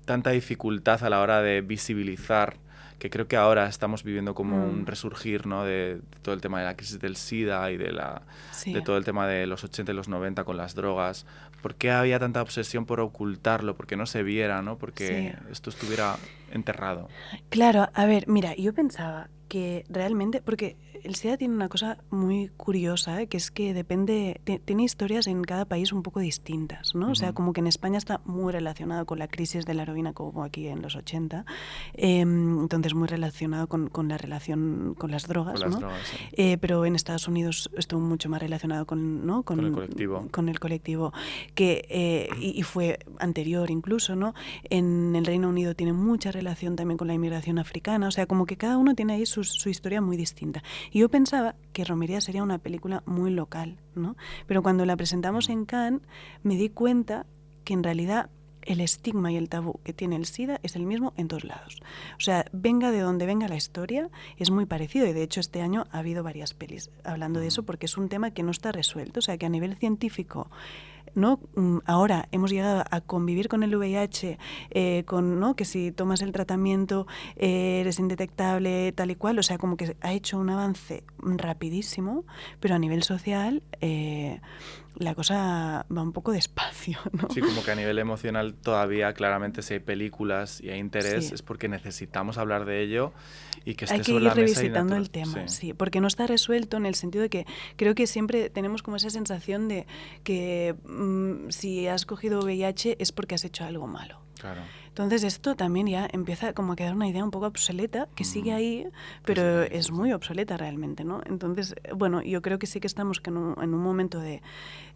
tanta dificultad a la hora de visibilizar, que creo que ahora estamos viviendo como un resurgir, ¿no?, de todo el tema de la crisis del SIDA y de todo el tema de los 80 y los 90 con las drogas? ¿Por qué había tanta obsesión por ocultarlo? ¿Por qué no se viera, ¿no? Porque esto estuviera enterrado. Claro, a ver, mira, yo pensaba que realmente, porque el SIDA tiene una cosa muy curiosa, que es que tiene historias en cada país un poco distintas, ¿no? O sea, como que en España está muy relacionado con la crisis de la heroína, como aquí en los 80, entonces muy relacionado con la relación con las drogas, Con las ¿no? drogas, sí. Pero en Estados Unidos estuvo mucho más relacionado con el colectivo. Con el colectivo, y fue anterior incluso, ¿no? En el Reino Unido tiene mucha relación también con la inmigración africana, o sea, como que cada uno tiene ahí su historia muy distinta. Y yo pensaba que Romería sería una película muy local, ¿no? Pero cuando la presentamos en Cannes me di cuenta que en realidad el estigma y el tabú que tiene el SIDA es el mismo en todos lados. O sea, venga de donde venga la historia, es muy parecido. Y de hecho este año ha habido varias pelis hablando de eso porque es un tema que no está resuelto. O sea, que a nivel científico, ¿no? Ahora hemos llegado a convivir con el VIH, ¿no? Que si tomas el tratamiento eres indetectable, tal y cual. O sea, como que ha hecho un avance rapidísimo, pero a nivel social la cosa va un poco despacio, ¿no? Sí, como que a nivel emocional todavía claramente si hay películas y hay interés Sí. es porque necesitamos hablar de ello y que Hay esté que sobre ir la mesa. revisitando el tema, sí, porque no está resuelto en el sentido de que creo que siempre tenemos como esa sensación de que si has cogido VIH es porque has hecho algo malo. Claro. Entonces esto también ya empieza como a quedar una idea un poco obsoleta, que sigue ahí, pero sigue ahí, es sí, muy sí. obsoleta realmente, ¿no? Entonces, bueno, yo creo que sí que estamos en un momento de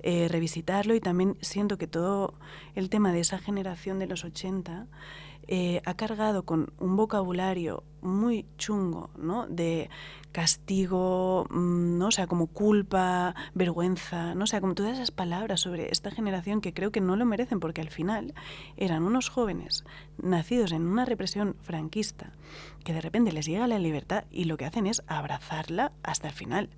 revisitarlo y también siento que todo el tema de esa generación de los 80 ha cargado con un vocabulario muy chungo, ¿no? De castigo, ¿no? O sea, como culpa, vergüenza, ¿no? O sea, como todas esas palabras sobre esta generación que creo que no lo merecen porque al final eran unos jóvenes nacidos en una represión franquista que de repente les llega la libertad y lo que hacen es abrazarla hasta el final.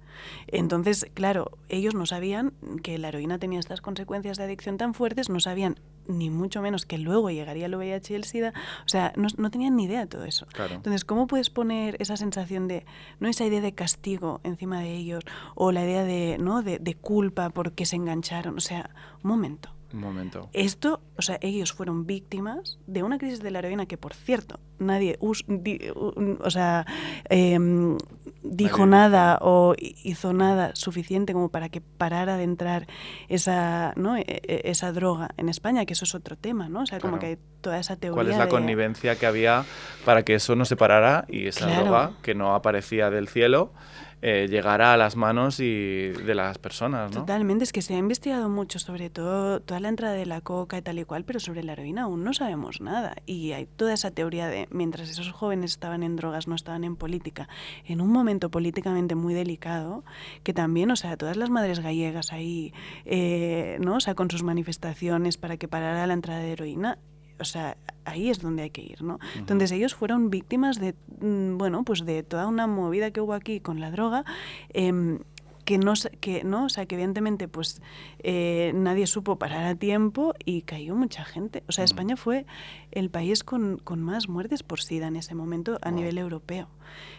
Entonces, claro, ellos no sabían que la heroína tenía estas consecuencias de adicción tan fuertes, no sabían ni mucho menos que luego llegaría el VIH y el SIDA, o sea, no tenían ni idea de todo eso. Claro. Entonces, ¿cómo puedes poner esa sensación de, no esa idea de castigo encima de ellos, o la idea de, ¿no? de culpa porque se engancharon? O sea, un momento. Un momento. Esto, o sea, ellos fueron víctimas de una crisis de la heroína que, por cierto, nadie dijo nada o hizo nada suficiente como para que parara de entrar esa, ¿no? esa droga en España, que eso es otro tema, ¿no? O sea, como Claro. que hay toda esa teoría ¿Cuál es la connivencia que había para que eso no se parara y esa droga que no aparecía del cielo llegara a las manos de las personas, ¿no? Totalmente, es que se ha investigado mucho sobre todo toda la entrada de la coca y tal y cual, pero sobre la heroína aún no sabemos nada. Y hay toda esa teoría de mientras esos jóvenes estaban en drogas, no estaban en política, en un momento políticamente muy delicado, que también, o sea, todas las madres gallegas ahí, ¿no? O sea, con sus manifestaciones para que parara la entrada de heroína, o sea, ahí es donde hay que ir, ¿no? Uh-huh. Entonces ellos fueron víctimas de, bueno, pues de toda una movida que hubo aquí con la droga, que no, o sea, que evidentemente pues nadie supo parar a tiempo y cayó mucha gente. O sea, España fue el país con más muertes por SIDA en ese momento a nivel europeo.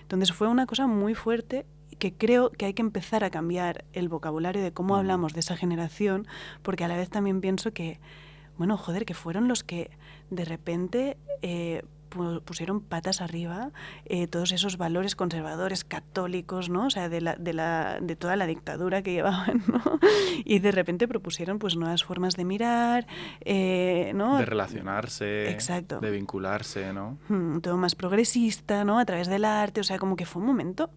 Entonces fue una cosa muy fuerte que creo que hay que empezar a cambiar el vocabulario de cómo hablamos de esa generación, porque a la vez también pienso que, bueno, joder, que fueron los que de repente pusieron patas arriba todos esos valores conservadores, católicos, ¿no? O sea, de toda la dictadura que llevaban, ¿no? Y de repente propusieron pues nuevas formas de mirar, ¿no? De relacionarse, exacto, de vincularse, ¿no? Todo más progresista, ¿no? A través del arte, o sea, como que fue un momento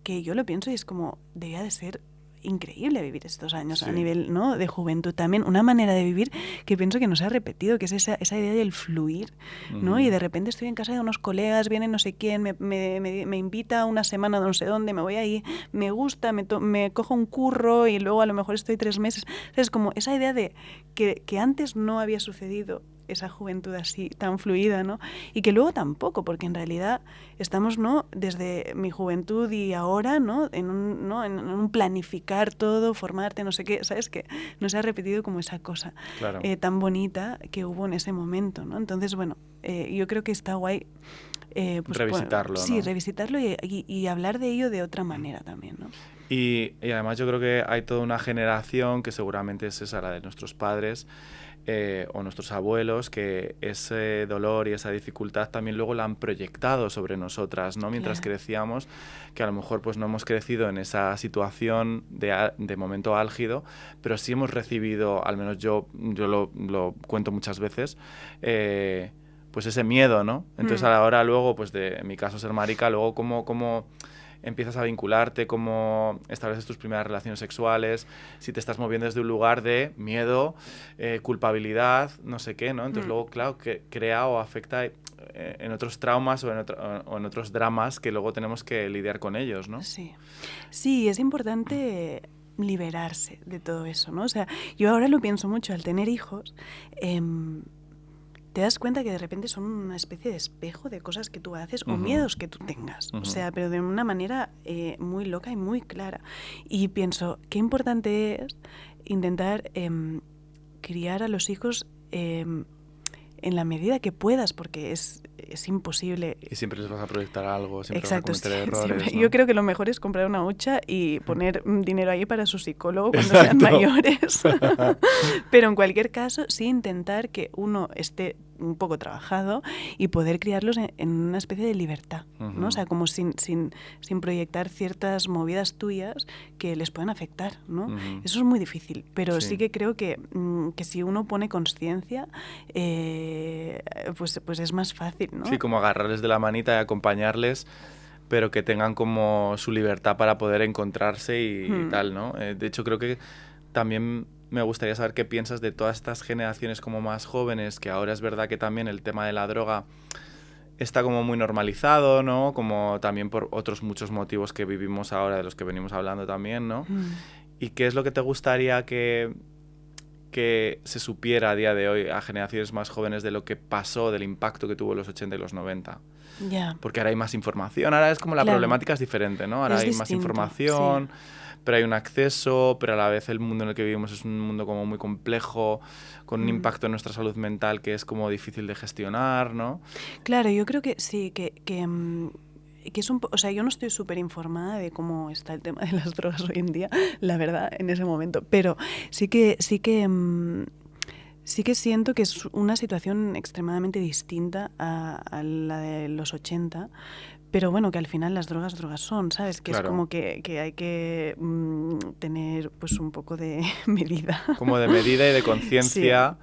que yo lo pienso y es como, debía de ser increíble vivir estos años a nivel, ¿no? de juventud también, una manera de vivir que pienso que no se ha repetido, que es esa idea del fluir, ¿no? Y de repente estoy en casa de unos colegas, viene no sé quién, me invita una semana no sé dónde, me voy ahí, me gusta, me cojo un curro y luego a lo mejor estoy 3 meses. Es como esa idea de que antes no había sucedido esa juventud así tan fluida, ¿no? Y que luego tampoco, porque en realidad estamos, ¿no? Desde mi juventud y ahora, ¿no? En un planificar todo, formarte, no sé qué, ¿sabes? Que no se ha repetido como esa cosa tan bonita que hubo en ese momento, ¿no? Entonces, bueno, yo creo que está guay pues, revisitarlo, sí, ¿no? Revisitarlo y hablar de ello de otra manera también, ¿no? Y además yo creo que hay toda una generación que seguramente es esa, la de nuestros padres, o nuestros abuelos, que ese dolor y esa dificultad también luego la han proyectado sobre nosotras, ¿no? Mientras crecíamos, que a lo mejor pues no hemos crecido en esa situación de momento álgido, pero sí hemos recibido, al menos yo lo cuento muchas veces, pues ese miedo, ¿no? Entonces a la hora luego, pues en mi caso ser marica, luego cómo empiezas a vincularte, cómo estableces tus primeras relaciones sexuales, si te estás moviendo desde un lugar de miedo, culpabilidad, no sé qué, ¿no? Entonces luego, claro, que crea o afecta en otros traumas o en otros dramas que luego tenemos que lidiar con ellos, ¿no? Sí, es importante liberarse de todo eso, ¿no? O sea, yo ahora lo pienso mucho al tener hijos, te das cuenta que de repente son una especie de espejo de cosas que tú haces o miedos que tú tengas. O sea, pero de una manera muy loca y muy clara. Y pienso, qué importante es intentar criar a los hijos en la medida que puedas, porque es imposible. Y siempre les vas a proyectar algo, siempre Exacto, vas a cometer errores, ¿no? Yo creo que lo mejor es comprar una hucha y poner dinero ahí para su psicólogo cuando sean mayores. Pero en cualquier caso, sí intentar que uno esté un poco trabajado y poder criarlos en una especie de libertad, ¿no? O sea, como sin proyectar ciertas movidas tuyas que les puedan afectar, ¿no? Eso es muy difícil, pero sí que creo que si uno pone conciencia, pues es más fácil, ¿no? Sí, como agarrarles de la manita y acompañarles, pero que tengan como su libertad para poder encontrarse y tal, ¿no? De hecho, creo que también me gustaría saber qué piensas de todas estas generaciones como más jóvenes, que ahora es verdad que también el tema de la droga está como muy normalizado, ¿no? Como también por otros muchos motivos que vivimos ahora, de los que venimos hablando también, ¿no? ¿Y qué es lo que te gustaría que se supiera a día de hoy a generaciones más jóvenes de lo que pasó, del impacto que tuvo los 80 y los 90? Yeah. Porque ahora hay más información, ahora es como la problemática es diferente, ¿no? Ahora hay más información, pero hay un acceso, pero a la vez el mundo en el que vivimos es un mundo como muy complejo, con un impacto en nuestra salud mental que es como difícil de gestionar, ¿no? Claro, yo creo que sí, que es o sea, yo no estoy súper informada de cómo está el tema de las drogas hoy en día, la verdad, en ese momento, pero sí que siento que es una situación extremadamente distinta a la de los 80, pero bueno, que al final las drogas son, ¿sabes? Que claro. Es como que hay que tener pues un poco de medida. Como de medida y de conciencia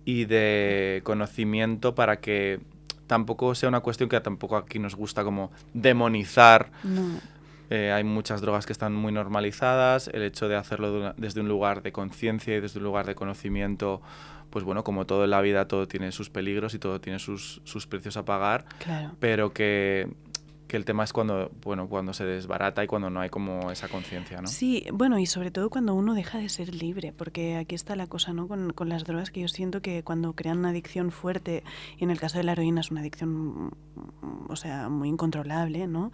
y de conocimiento para que tampoco sea una cuestión que tampoco aquí nos gusta como demonizar. No. Hay muchas drogas que están muy normalizadas, el hecho de hacerlo desde un lugar de conciencia y desde un lugar de conocimiento, pues bueno, como todo en la vida, todo tiene sus peligros y todo tiene sus precios a pagar, claro. Pero que el tema es cuando se desbarata y cuando no hay como esa conciencia, ¿no? Sí, bueno, y sobre todo cuando uno deja de ser libre, porque aquí está la cosa, ¿no? Con las drogas, que yo siento que cuando crean una adicción fuerte, y en el caso de la heroína es una adicción, o sea, muy incontrolable, ¿no?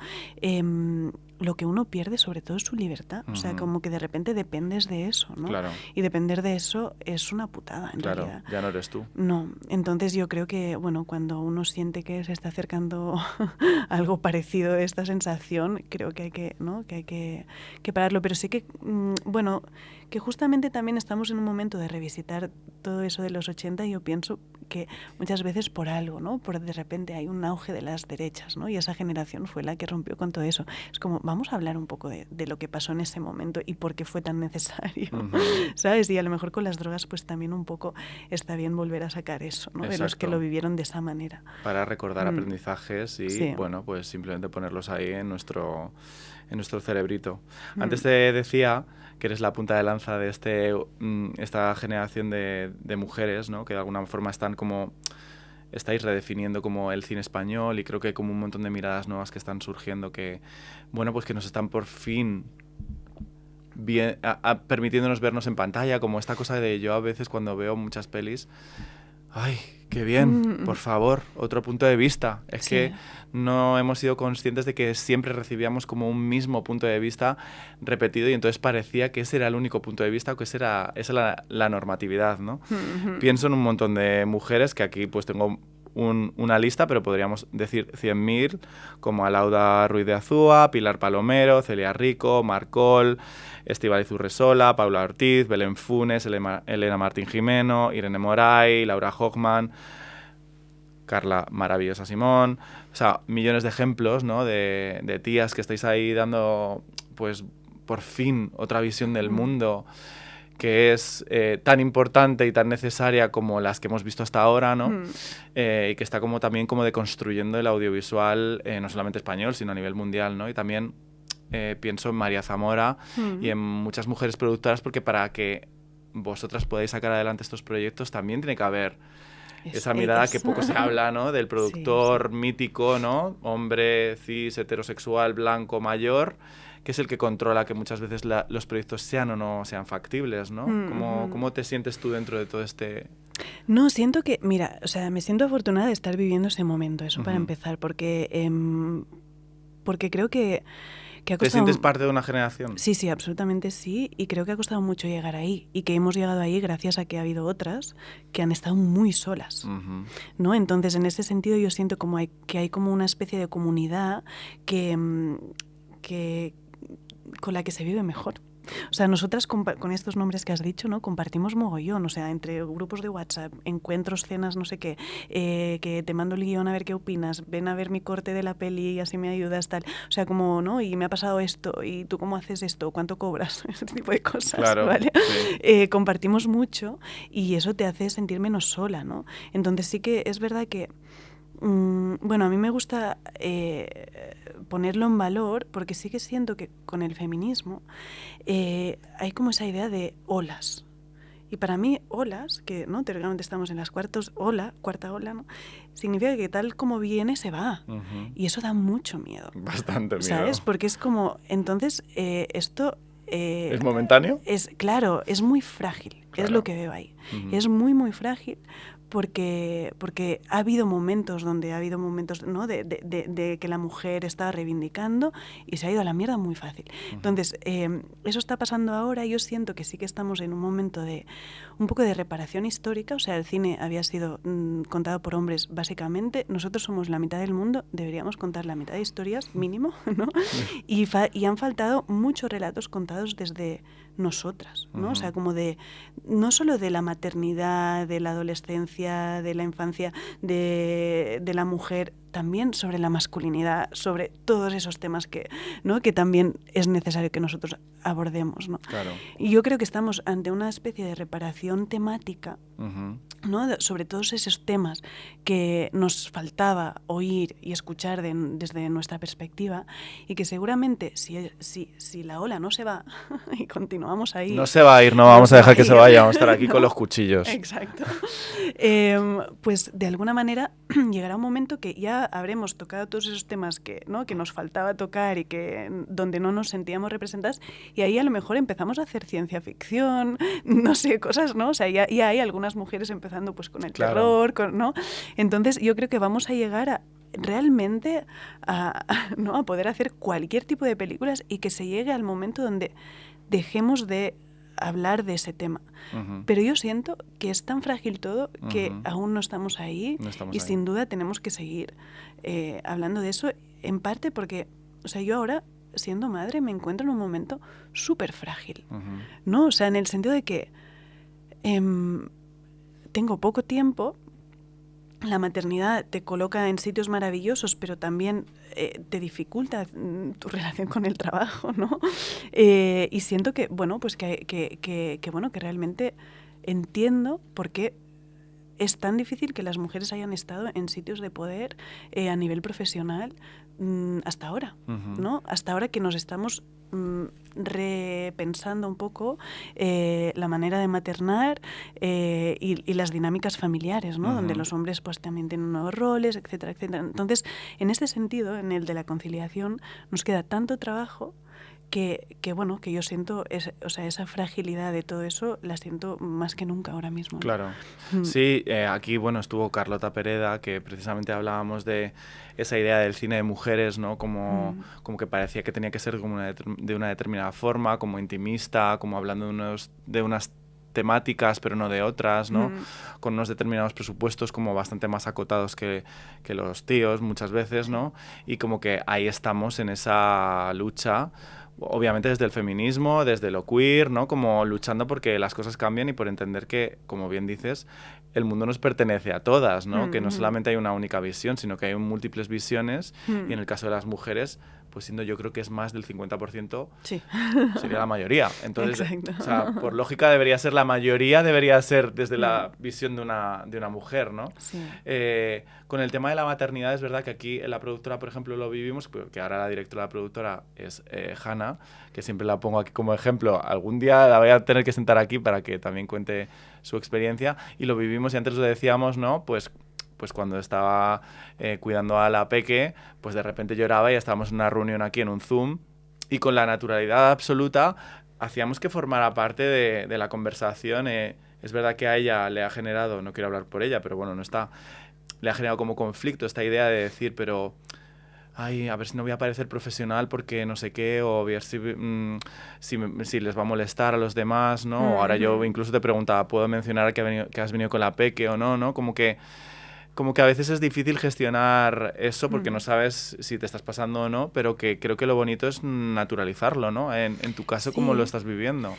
Lo que uno pierde sobre todo es su libertad, o sea, como que de repente dependes de eso, ¿no? Claro. Y depender de eso es una putada, en Claro, realidad. ya no eres tú. No, entonces yo creo que, bueno, cuando uno siente que se está acercando algo parecido a esta sensación, creo que hay que, ¿no? Que hay que pararlo, pero sí que, bueno, que justamente también estamos en un momento de revisitar todo eso de los 80 y yo pienso que muchas veces por algo, ¿no? Por de repente hay un auge de las derechas, ¿no? Y esa generación fue la que rompió con todo eso. Es como, vamos a hablar un poco de lo que pasó en ese momento y por qué fue tan necesario, ¿sabes? Y a lo mejor con las drogas pues también un poco está bien volver a sacar eso, ¿no? Exacto. De los que lo vivieron de esa manera. Para recordar aprendizajes y, bueno, pues simplemente ponerlos ahí en nuestro cerebrito. Antes te decía que eres la punta de lanza de esta generación de mujeres, ¿no? Que de alguna forma estáis redefiniendo como el cine español y creo que hay como un montón de miradas nuevas que están surgiendo que, bueno, pues que nos están por fin permitiéndonos vernos en pantalla, como esta cosa de yo a veces cuando veo muchas pelis, ¡ay, qué bien! Por favor, otro punto de vista. Es que no hemos sido conscientes de que siempre recibíamos como un mismo punto de vista repetido y entonces parecía que ese era el único punto de vista o que esa era la normatividad, ¿no? Pienso en un montón de mujeres que aquí pues tengo una lista, pero podríamos decir 100.000, como Alauda Ruiz de Azúa, Pilar Palomero, Celia Rico, Marcol, Estíbaliz Urresola, Paula Ortiz, Belén Funes, Elena Martín Jimeno, Irene Moray, Laura Hochman, Carla Maravillosa Simón, o sea, millones de ejemplos, ¿no? de tías que estáis ahí dando, pues, por fin otra visión del mundo que es tan importante y tan necesaria como las que hemos visto hasta ahora, ¿no? Y que está como también como deconstruyendo el audiovisual, no solamente español, sino a nivel mundial, ¿no? Y también pienso en María Zamora y en muchas mujeres productoras, porque para que vosotras podáis sacar adelante estos proyectos también tiene que haber esa mirada que poco se habla, ¿no? Del productor mítico, ¿no? Hombre, cis, heterosexual, blanco, mayor, que es el que controla que muchas veces los proyectos sean o no sean factibles, ¿no? ¿Cómo te sientes tú dentro de todo este...? No, siento que, mira, o sea, me siento afortunada de estar viviendo ese momento, eso para empezar, porque creo que ha ¿Te costado... sientes parte de una generación? Sí, sí, absolutamente sí, y creo que ha costado mucho llegar ahí, y que hemos llegado ahí gracias a que ha habido otras que han estado muy solas, ¿no? Entonces, en ese sentido yo siento como que hay como una especie de comunidad que con la que se vive mejor. O sea, nosotras con estos nombres que has dicho, ¿no? Compartimos mogollón, o sea, entre grupos de WhatsApp, encuentros, cenas, no sé qué, que te mando el guión a ver qué opinas, ven a ver mi corte de la peli y así me ayudas, tal. O sea, como, ¿no? Y me ha pasado esto, y tú cómo haces esto, cuánto cobras, ese tipo de cosas, Claro, ¿vale? sí. Compartimos mucho y eso te hace sentir menos sola, ¿no? Entonces sí que es verdad que bueno, a mí me gusta ponerlo en valor porque sí que siento que con el feminismo hay como esa idea de olas. Y para mí, olas, que ¿no? Teóricamente estamos en las cuarta ola, ¿no? Significa que tal como viene, se va. Y eso da mucho miedo. Bastante ¿Sabes? miedo. Porque es como, entonces, esto... ¿Es momentáneo? Claro, es muy frágil, es lo Claro. que veo ahí. Es muy, muy frágil porque ha habido momentos donde ha habido momentos, ¿no? de que la mujer estaba reivindicando y se ha ido a la mierda muy fácil. Entonces, eso está pasando ahora. Yo siento que sí que estamos en un momento de un poco de reparación histórica. O sea, el cine había sido contado por hombres básicamente. Nosotros somos la mitad del mundo, deberíamos contar la mitad de historias, mínimo, ¿no? Y han faltado muchos relatos contados desde nosotras, ¿no? O sea, como de, no solo de la maternidad, de la adolescencia, de la infancia, de la mujer, también sobre la masculinidad, sobre todos esos temas que, ¿no? que también es necesario que nosotros abordemos, ¿no? Claro. Y yo creo que estamos ante una especie de reparación temática, ¿no? Sobre todos esos temas que nos faltaba oír y escuchar desde nuestra perspectiva y que seguramente si la ola no se va y continuamos ahí... No se va a ir, no vamos a dejar que se vaya, vamos a estar aquí con los cuchillos. Exacto. Pues de alguna manera llegará un momento que ya habremos tocado todos esos temas que, ¿no? que nos faltaba tocar y que donde no nos sentíamos representadas y ahí a lo mejor empezamos a hacer ciencia ficción, no sé, cosas, ¿no? O sea, ya hay algunas mujeres empezando pues con el terror, ¿no? Entonces yo creo que vamos a llegar a realmente ¿no? a poder hacer cualquier tipo de películas y que se llegue al momento donde dejemos de hablar de ese tema. Pero yo siento que es tan frágil todo que aún no estamos ahí y sin duda tenemos que seguir hablando de eso, en parte porque, o sea, yo ahora, siendo madre, me encuentro en un momento súper frágil, ¿no? O sea, en el sentido de que tengo poco tiempo. La maternidad te coloca en sitios maravillosos, pero también te dificulta tu relación con el trabajo, ¿no? Y siento que, bueno, pues bueno, que realmente entiendo por qué es tan difícil que las mujeres hayan estado en sitios de poder a nivel profesional hasta ahora, ¿no? Hasta ahora que nos estamos repensando un poco la manera de maternar y las dinámicas familiares, ¿no? Donde los hombres pues también tienen nuevos roles, etcétera, etcétera. Entonces, en este sentido, en el de la conciliación, nos queda tanto trabajo que bueno, que yo siento, o sea, esa fragilidad de todo eso la siento más que nunca ahora mismo, ¿no? Claro. Sí, aquí, bueno, estuvo Carlota Pereda, que precisamente hablábamos de esa idea del cine de mujeres, ¿no? Como que parecía que tenía que ser como de una determinada forma, como intimista, como hablando de unas temáticas, pero no de otras, ¿no? Con unos determinados presupuestos como bastante más acotados que los tíos muchas veces, ¿no? Y como que ahí estamos en esa lucha, obviamente desde el feminismo, desde lo queer, ¿no? Como luchando porque las cosas cambien y por entender que, como bien dices, el mundo nos pertenece a todas, ¿no? Que no solamente hay una única visión, sino que hay múltiples visiones y en el caso de las mujeres, pues siendo yo creo que es más del 50%, sí. Sería la mayoría. Entonces, o sea, por lógica debería ser la mayoría, debería ser desde la visión de una mujer, ¿no? Sí. Con el tema de la maternidad es verdad que aquí en la productora, por ejemplo, lo vivimos, que ahora la directora de la productora es Hannah, que siempre la pongo aquí como ejemplo. Algún día la voy a tener que sentar aquí para que también cuente su experiencia. Y lo vivimos y antes lo decíamos, ¿no? Pues cuando estaba cuidando a la peque, pues de repente lloraba y estábamos en una reunión aquí en un Zoom y con la naturalidad absoluta hacíamos que formara parte de la conversación es verdad que a ella le ha generado, no quiero hablar por ella, pero bueno, no está, le ha generado como conflicto esta idea de decir, pero ay, a ver si no voy a parecer profesional porque no sé qué, o a ver si les va a molestar a los demás, ¿no? O ahora yo incluso te preguntaba, ¿puedo mencionar que has venido con la peque o no, ¿no? Como que a veces es difícil gestionar eso porque no sabes si te estás pasando o no, pero que creo que lo bonito es naturalizarlo, ¿no? En tu caso, ¿cómo lo Sí. estás viviendo?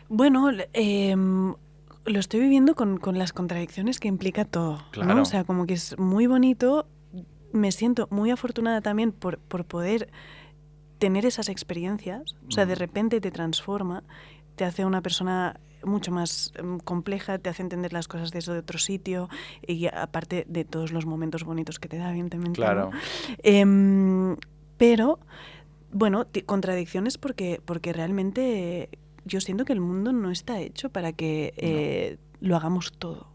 Bueno, lo estoy viviendo con las contradicciones que implica todo, ¿no? Claro. O sea, como que es muy bonito. Me siento muy afortunada también por poder tener esas experiencias. O sea, de repente te transforma, te hace una persona mucho más compleja, te hace entender las cosas desde otro sitio y aparte de todos los momentos bonitos que te da, evidentemente. Claro. ¿No? Pero, bueno, contradicciones porque realmente yo siento que el mundo no está hecho para que lo hagamos todo.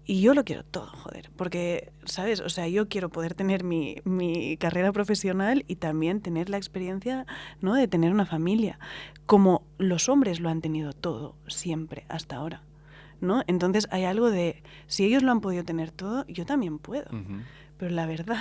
Y yo lo quiero todo, joder, porque, ¿sabes? O sea, yo quiero poder tener mi carrera profesional y también tener la experiencia, ¿no?, de tener una familia, como los hombres lo han tenido todo, siempre, hasta ahora, ¿no? Entonces hay algo de, si ellos lo han podido tener todo, yo también puedo. Pero la verdad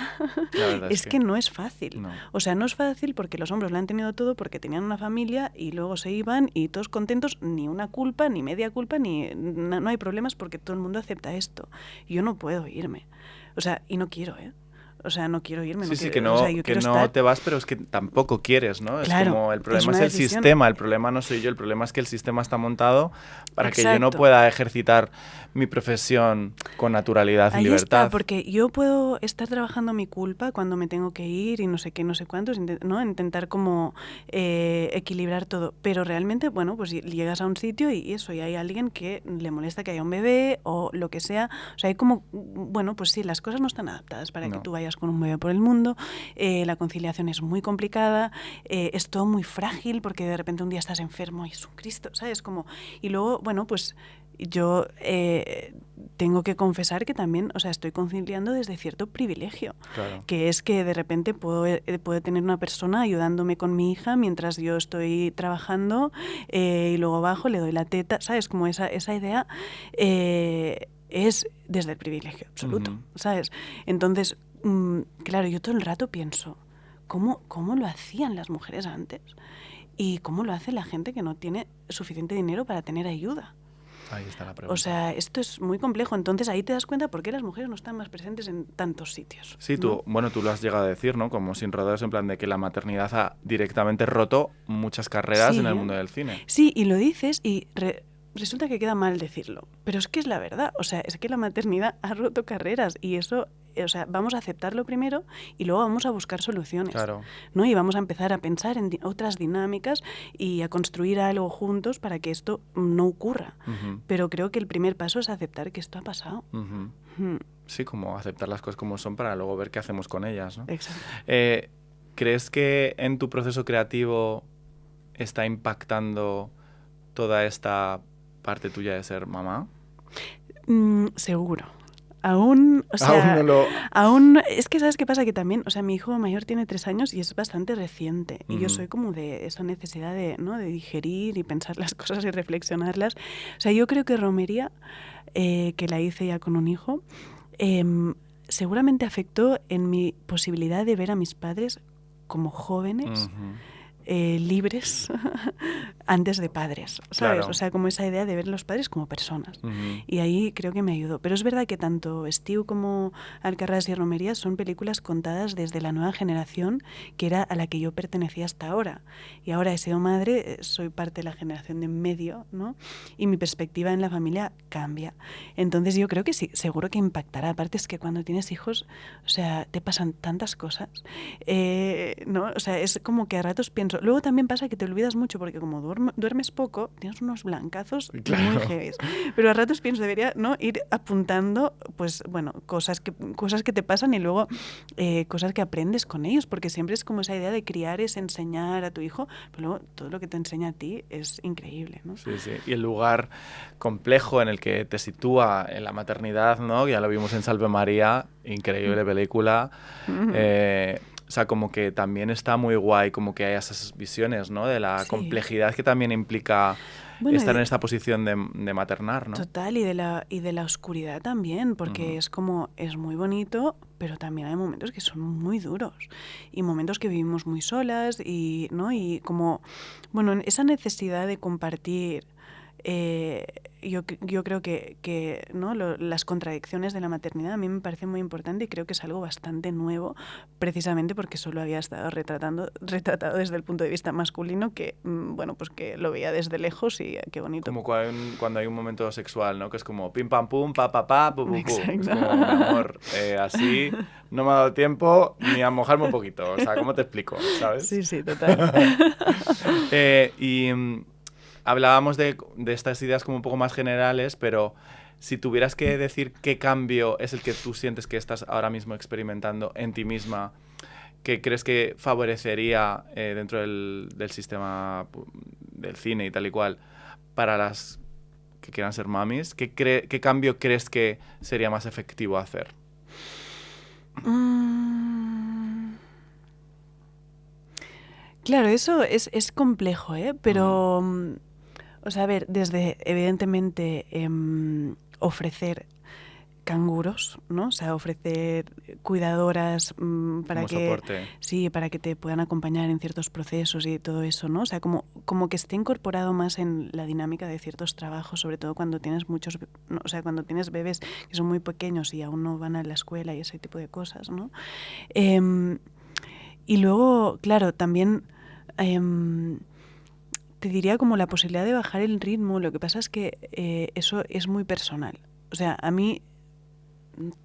es que no es fácil. No. O sea, no es fácil porque los hombres lo han tenido todo porque tenían una familia y luego se iban y todos contentos, ni una culpa, ni media culpa, no hay problemas porque todo el mundo acepta esto. Yo no puedo irme. O sea, y no quiero, ¿eh? O sea, no quiero irme. Sí, no quiero, que no, o sea, yo que quiero no estar... te vas, pero es que tampoco quieres, ¿no? Claro, es como el problema es es una el decisión. sistema, el problema no soy yo, el problema es que el sistema está montado para Exacto. que yo no pueda ejercitar mi profesión con naturalidad y Ahí libertad. está, porque yo puedo estar trabajando mi culpa cuando me tengo que ir y no sé qué, no sé cuántos, ¿no? Intentar como equilibrar todo. Pero realmente, bueno, pues llegas a un sitio y eso, y hay alguien que le molesta que haya un bebé o lo que sea. O sea, hay como, bueno, pues sí, las cosas no están adaptadas para que tú vayas con un bebé por el mundo. La conciliación es muy complicada, es todo muy frágil porque de repente un día estás enfermo y es un Cristo, ¿sabes? Como, y luego, bueno, pues yo tengo que confesar que también, o sea, estoy conciliando desde cierto privilegio, Claro. que es que de repente puedo tener una persona ayudándome con mi hija mientras yo estoy trabajando y luego bajo, le doy la teta, ¿sabes? Como esa idea es desde el privilegio absoluto, ¿sabes? Entonces, claro, yo todo el rato pienso, ¿cómo lo hacían las mujeres antes? ¿Y cómo lo hace la gente que no tiene suficiente dinero para tener ayuda? Ahí está la pregunta. O sea, esto es muy complejo. Entonces ahí te das cuenta por qué las mujeres no están más presentes en tantos sitios. Sí, ¿no? tú lo has llegado a decir, ¿no? Como sin rodeos, en plan de que la maternidad ha directamente roto muchas carreras en el mundo del cine. Sí, y lo dices y resulta que queda mal decirlo. Pero es que es la verdad. O sea, es que la maternidad ha roto carreras y eso... O sea, vamos a aceptarlo primero y luego vamos a buscar soluciones. Claro. ¿no? Y vamos a empezar a pensar en otras dinámicas y a construir algo juntos para que esto no ocurra. Pero creo que el primer paso es aceptar que esto ha pasado. Sí, como aceptar las cosas como son para luego ver qué hacemos con ellas, ¿no? Exacto. ¿Crees que en tu proceso creativo está impactando toda esta parte tuya de ser mamá? Seguro. Aún, o sea, aún no lo... aún, es que ¿sabes qué pasa? Que también, o sea, mi hijo mayor tiene 3 años y es bastante reciente. Y yo soy como de esa necesidad de, ¿no?, de digerir y pensar las cosas y reflexionarlas. O sea, yo creo que Romería, que la hice ya con un hijo, seguramente afectó en mi posibilidad de ver a mis padres como jóvenes, libres, antes de padres, ¿sabes? Claro. O sea, como esa idea de ver a los padres como personas. Y ahí creo que me ayudó. Pero es verdad que tanto Estiu como Alcarràs y Romería son películas contadas desde la nueva generación, que era a la que yo pertenecía hasta ahora. Y ahora he sido madre, soy parte de la generación de en medio, ¿no? Y mi perspectiva en la familia cambia. Entonces yo creo que sí, seguro que impactará. Aparte es que cuando tienes hijos, o sea, te pasan tantas cosas, ¿no? O sea, es como que a ratos pienso... Luego también pasa que te olvidas mucho porque como duermes poco, tienes unos blancazos muy heavies. Pero a ratos pienso, debería, ¿no?, ir apuntando, pues, bueno, cosas que te pasan y luego cosas que aprendes con ellos, porque siempre es como esa idea de criar es enseñar a tu hijo, pero luego todo lo que te enseña a ti es increíble, ¿no? Sí, sí. Y el lugar complejo en el que te sitúa en la maternidad, ¿no? Ya lo vimos en Salve María, increíble película. sea, como que también está muy guay como que haya esas visiones, ¿no? De la Sí. complejidad que también implica Bueno, estar en esta posición de maternar, ¿no? total, y de la oscuridad también, porque es como, es muy bonito, pero también hay momentos que son muy duros y momentos que vivimos muy solas y, ¿no? Y como, bueno, esa necesidad de compartir, eh, yo creo que ¿no? Las contradicciones de la maternidad a mí me parece muy importante y creo que es algo bastante nuevo, precisamente porque solo había estado retratado desde el punto de vista masculino, que, bueno, pues que lo veía desde lejos y qué bonito. Como cuando hay un momento sexual, ¿no? Que es como pim pam pum, pa pa pa, pu pu pu. Es Exacto. como, mi amor, así no me ha dado tiempo ni a mojarme un poquito. O sea, ¿cómo te explico? ¿Sabes? Sí, sí, total. Y hablábamos de estas ideas como un poco más generales, pero si tuvieras que decir qué cambio es el que tú sientes que estás ahora mismo experimentando en ti misma, que crees que favorecería dentro del sistema del cine y tal y cual para las que quieran ser mamis, ¿qué cambio crees que sería más efectivo hacer? Claro, eso es complejo, ¿eh? Pero, o sea, a ver, desde evidentemente ofrecer canguros, ¿no? O sea, ofrecer cuidadoras para Como que, soporte. sí, para que te puedan acompañar en ciertos procesos y todo eso, ¿no? O sea, como que esté incorporado más en la dinámica de ciertos trabajos, sobre todo cuando tienes no, o sea, cuando tienes bebés que son muy pequeños y aún no van a la escuela y ese tipo de cosas, ¿no? Y luego, claro, también te diría como la posibilidad de bajar el ritmo. Lo que pasa es que eso es muy personal. O sea, a mí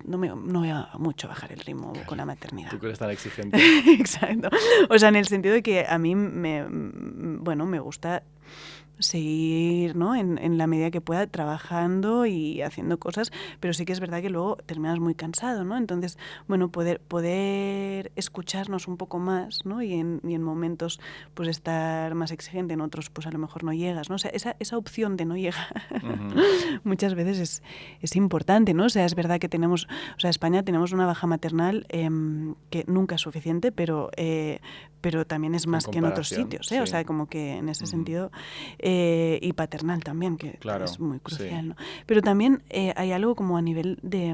no me va mucho bajar el ritmo con la maternidad. Tú que eres tan exigente. Exacto. O sea, en el sentido de que a mí bueno, me gusta seguir, ¿no? En la medida que pueda trabajando y haciendo cosas, pero sí que es verdad que luego terminas muy cansado, ¿no? Entonces, bueno, poder escucharnos un poco más, ¿no? Y en momentos pues estar más exigente, en otros pues a lo mejor no llegas, ¿no? O sea, esa opción de no llegar muchas veces es importante, ¿no? O sea, es verdad que tenemos, o sea, España tenemos una baja maternal que nunca es suficiente, pero también es En más que en otros comparación, sitios, ¿eh? O sí. sea, como que en ese sentido, y paternal también, que Claro, es muy sí. crucial, ¿no? Pero también hay algo como a nivel de...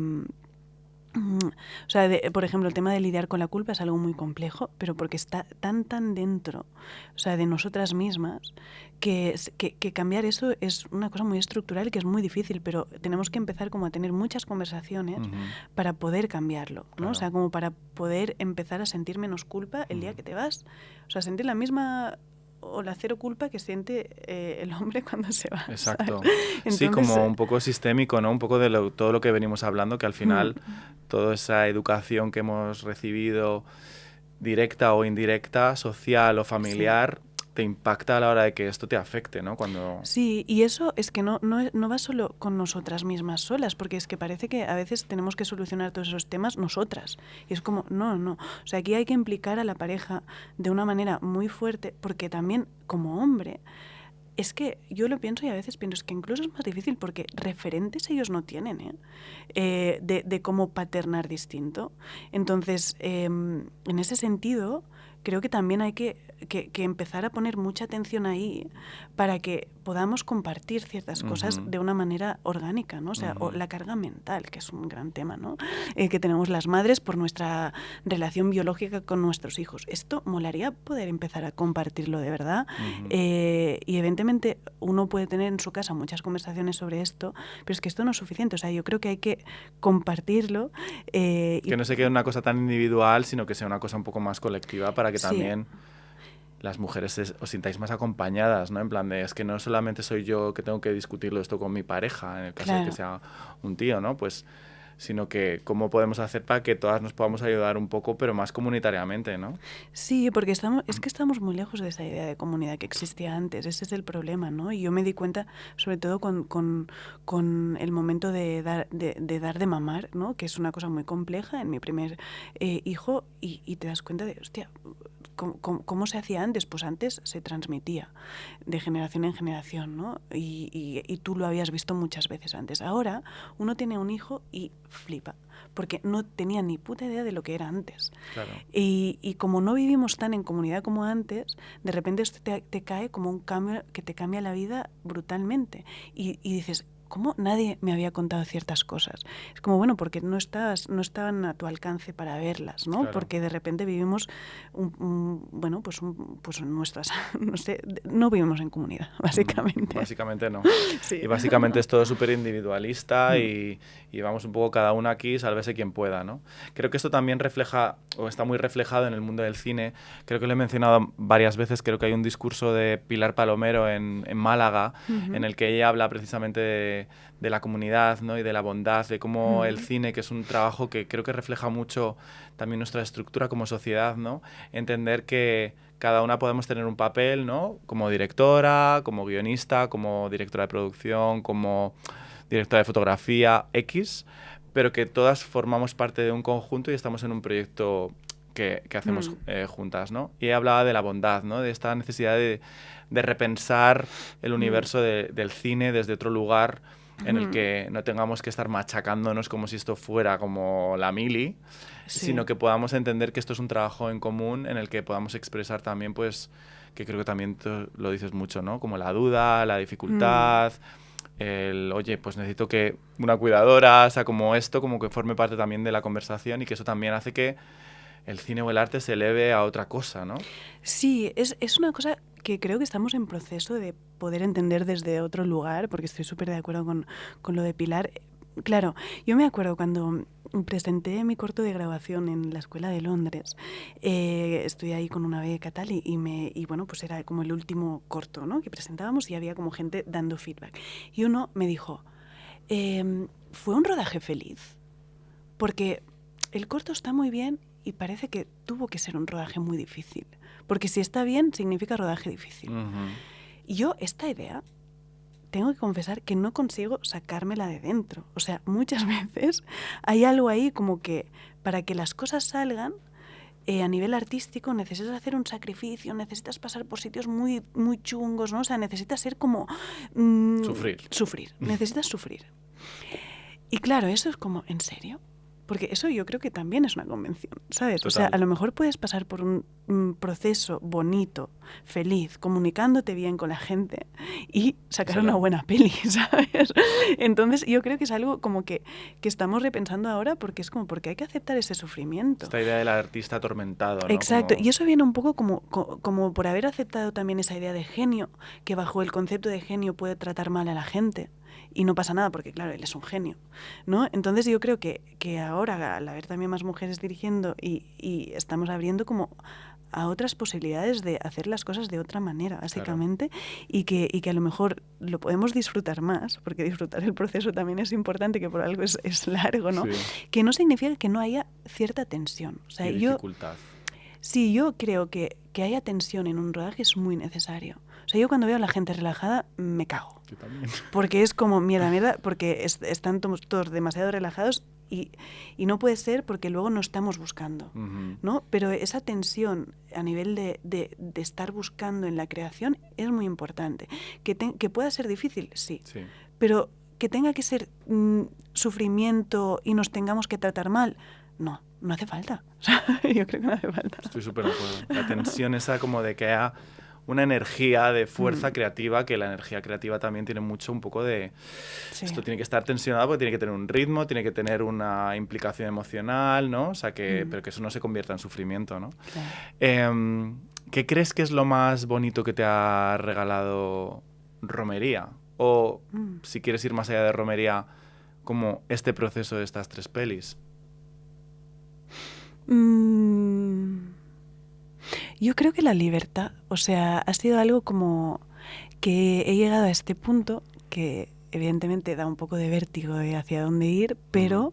o sea, por ejemplo, el tema de lidiar con la culpa es algo muy complejo, pero porque está tan dentro, o sea, de nosotras mismas, que cambiar eso es una cosa muy estructural que es muy difícil, pero tenemos que empezar como a tener muchas conversaciones para poder cambiarlo, ¿no? Claro. O sea, como para poder empezar a sentir menos culpa el día que te vas. O sea, sentir la misma o la cero culpa que siente el hombre cuando se va. Exacto. ¿Sabes? Sí, Entonces, como un poco sistémico, ¿no? Un poco de todo lo que venimos hablando, que al final toda esa educación que hemos recibido, directa o indirecta, social o familiar, te impacta a la hora de que esto te afecte, ¿no? Cuando... Sí, y eso es que no va solo con nosotras mismas solas, porque es que parece que a veces tenemos que solucionar todos esos temas nosotras. Y es como, no. O sea, aquí hay que implicar a la pareja de una manera muy fuerte, porque también como hombre, es que yo lo pienso y a veces pienso, es que incluso es más difícil porque referentes ellos no tienen, de cómo paternar distinto. Entonces, en ese sentido, creo que también hay que empezar a poner mucha atención ahí para que podamos compartir ciertas cosas de una manera orgánica, ¿no? O sea, o la carga mental, que es un gran tema, ¿no? Que tenemos las madres por nuestra relación biológica con nuestros hijos. Esto molaría poder empezar a compartirlo de verdad. Y evidentemente uno puede tener en su casa muchas conversaciones sobre esto, pero es que esto no es suficiente. O sea, yo creo que hay que compartirlo. Que no se quede una cosa tan individual, sino que sea una cosa un poco más colectiva para que Sí. también las mujeres os sintáis más acompañadas, ¿no? En plan de, es que no solamente soy yo que tengo que discutirlo esto con mi pareja, en el caso de que sea un tío, ¿no? Pues, sino que cómo podemos hacer para que todas nos podamos ayudar un poco, pero más comunitariamente, ¿no? Sí, porque es que estamos muy lejos de esa idea de comunidad que existía antes. Ese es el problema, ¿no? Y yo me di cuenta, sobre todo con el momento de dar de mamar, ¿no? Que es una cosa muy compleja en mi primer hijo, y te das cuenta de, hostia, ¿Cómo se hacía antes? Pues antes se transmitía de generación en generación, ¿no? Y tú lo habías visto muchas veces antes. Ahora uno tiene un hijo y flipa, porque no tenía ni puta idea de lo que era antes. Claro. Y como no vivimos tan en comunidad como antes, de repente esto te cae como un cambio que te cambia la vida brutalmente. Y dices, ¿cómo nadie me había contado ciertas cosas? Es como, bueno, porque no estaban a tu alcance para verlas, ¿no? Claro. Porque de repente vivimos, pues nuestras, no sé, no vivimos en comunidad, básicamente. Básicamente no. Sí. Y básicamente es todo súper individualista y vamos un poco cada uno aquí, sálvese quien pueda, ¿no? Creo que esto también refleja, o está muy reflejado en el mundo del cine. Creo que lo he mencionado varias veces, creo que hay un discurso de Pilar Palomero en Málaga, en el que ella habla precisamente de la comunidad, ¿no? Y de la bondad, de cómo el cine, que es un trabajo que creo que refleja mucho también nuestra estructura como sociedad, ¿no? Entender que cada una podemos tener un papel, ¿no? Como directora, como guionista, como directora de producción, como directora de fotografía, X, pero que todas formamos parte de un conjunto y estamos en un proyecto que hacemos juntas, ¿no? Y ella hablaba de la bondad, ¿no? De esta necesidad de repensar el universo del cine desde otro lugar en el que no tengamos que estar machacándonos como si esto fuera como la mili, sino que podamos entender que esto es un trabajo en común en el que podamos expresar también, pues, que creo que también lo dices mucho, ¿no? Como la duda, la dificultad, oye, pues necesito que una cuidadora, o sea, como esto, como que forme parte también de la conversación y que eso también hace que el cine o el arte se eleve a otra cosa, ¿no? Sí, es una cosa que creo que estamos en proceso de poder entender desde otro lugar, porque estoy súper de acuerdo con lo de Pilar. Claro, yo me acuerdo cuando presenté mi corto de grabación en la Escuela de Londres, estuve ahí con una beca tal y bueno, pues era como el último corto, ¿no? Que presentábamos y había como gente dando feedback. Y uno me dijo, ¿fue un rodaje feliz? Porque el corto está muy bien y parece que tuvo que ser un rodaje muy difícil. Porque si está bien, significa rodaje difícil. Y yo, esta idea, tengo que confesar que no consigo sacármela de dentro. O sea, muchas veces hay algo ahí como que para que las cosas salgan, a nivel artístico necesitas hacer un sacrificio, necesitas pasar por sitios muy, muy chungos, ¿no? O sea, necesitas ser como... Sufrir, necesitas sufrir. Y claro, eso es como, ¿en serio? Porque eso yo creo que también es una convención, ¿sabes? Total. O sea, a lo mejor puedes pasar por un proceso bonito, feliz, comunicándote bien con la gente y sacar una buena peli, ¿sabes? Entonces yo creo que es algo como que estamos repensando ahora porque es como porque hay que aceptar ese sufrimiento. Esta idea del artista atormentado, ¿no? Exacto, y eso viene un poco como por haber aceptado también esa idea de genio, que bajo el concepto de genio puede tratar mal a la gente. Y no pasa nada porque, claro, él es un genio, ¿no? Entonces yo creo que ahora, al haber también más mujeres dirigiendo y estamos abriendo como a otras posibilidades de hacer las cosas de otra manera, básicamente, claro. y que a lo mejor lo podemos disfrutar más, porque disfrutar el proceso también es importante, que por algo es largo, ¿no? Sí. Que no significa que no haya cierta tensión. O sea, y dificultad. Sí, yo creo que haya tensión en un rodaje es muy necesario. O sea, yo cuando veo a la gente relajada, me cago. Yo también. Porque es como, mierda, porque están todos demasiado relajados y no puede ser porque luego no estamos buscando, ¿no? Pero esa tensión a nivel de estar buscando en la creación es muy importante. Que pueda ser difícil, sí. Pero que tenga que ser sufrimiento y nos tengamos que tratar mal, no hace falta. Yo creo que no hace falta. Estoy súper de acuerdo. La tensión esa como de que haya una energía de fuerza creativa, que la energía creativa también tiene mucho un poco de... Sí. Esto tiene que estar tensionado porque tiene que tener un ritmo, tiene que tener una implicación emocional, ¿no? O sea, pero que eso no se convierta en sufrimiento, ¿no? Claro. ¿Qué crees que es lo más bonito que te ha regalado Romería? O, si quieres ir más allá de Romería, como este proceso de estas 3 pelis. Yo creo que la libertad, o sea, ha sido algo como que he llegado a este punto que evidentemente da un poco de vértigo de hacia dónde ir, pero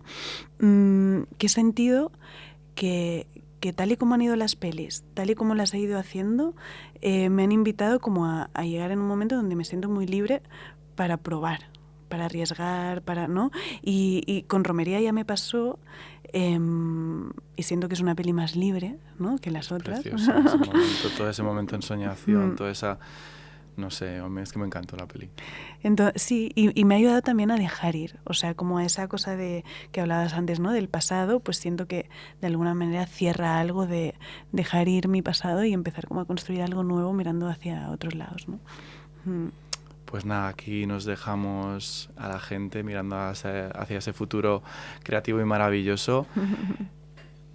que he sentido que tal y como han ido las pelis, tal y como las he ido haciendo, me han invitado como a llegar en un momento donde me siento muy libre para probar, para arriesgar, ¿no? Y con Romería ya me pasó, y siento que es una peli más libre, ¿no?, que las otras. Precioso, todo ese momento en soñación, toda esa... No sé, es que me encantó la peli. Entonces, sí, y me ha ayudado también a dejar ir, o sea, como a esa cosa de que hablabas antes, ¿no?, del pasado, pues siento que de alguna manera cierra algo de dejar ir mi pasado y empezar como a construir algo nuevo mirando hacia otros lados, ¿no? Pues nada, aquí nos dejamos a la gente mirando hacia ese futuro creativo y maravilloso.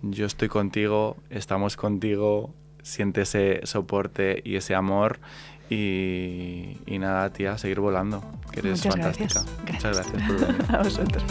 Yo estoy contigo, estamos contigo, siente ese soporte y ese amor. Y nada, tía, seguir volando, que eres Muchas fantástica. Gracias. Muchas gracias por venir. A vosotros.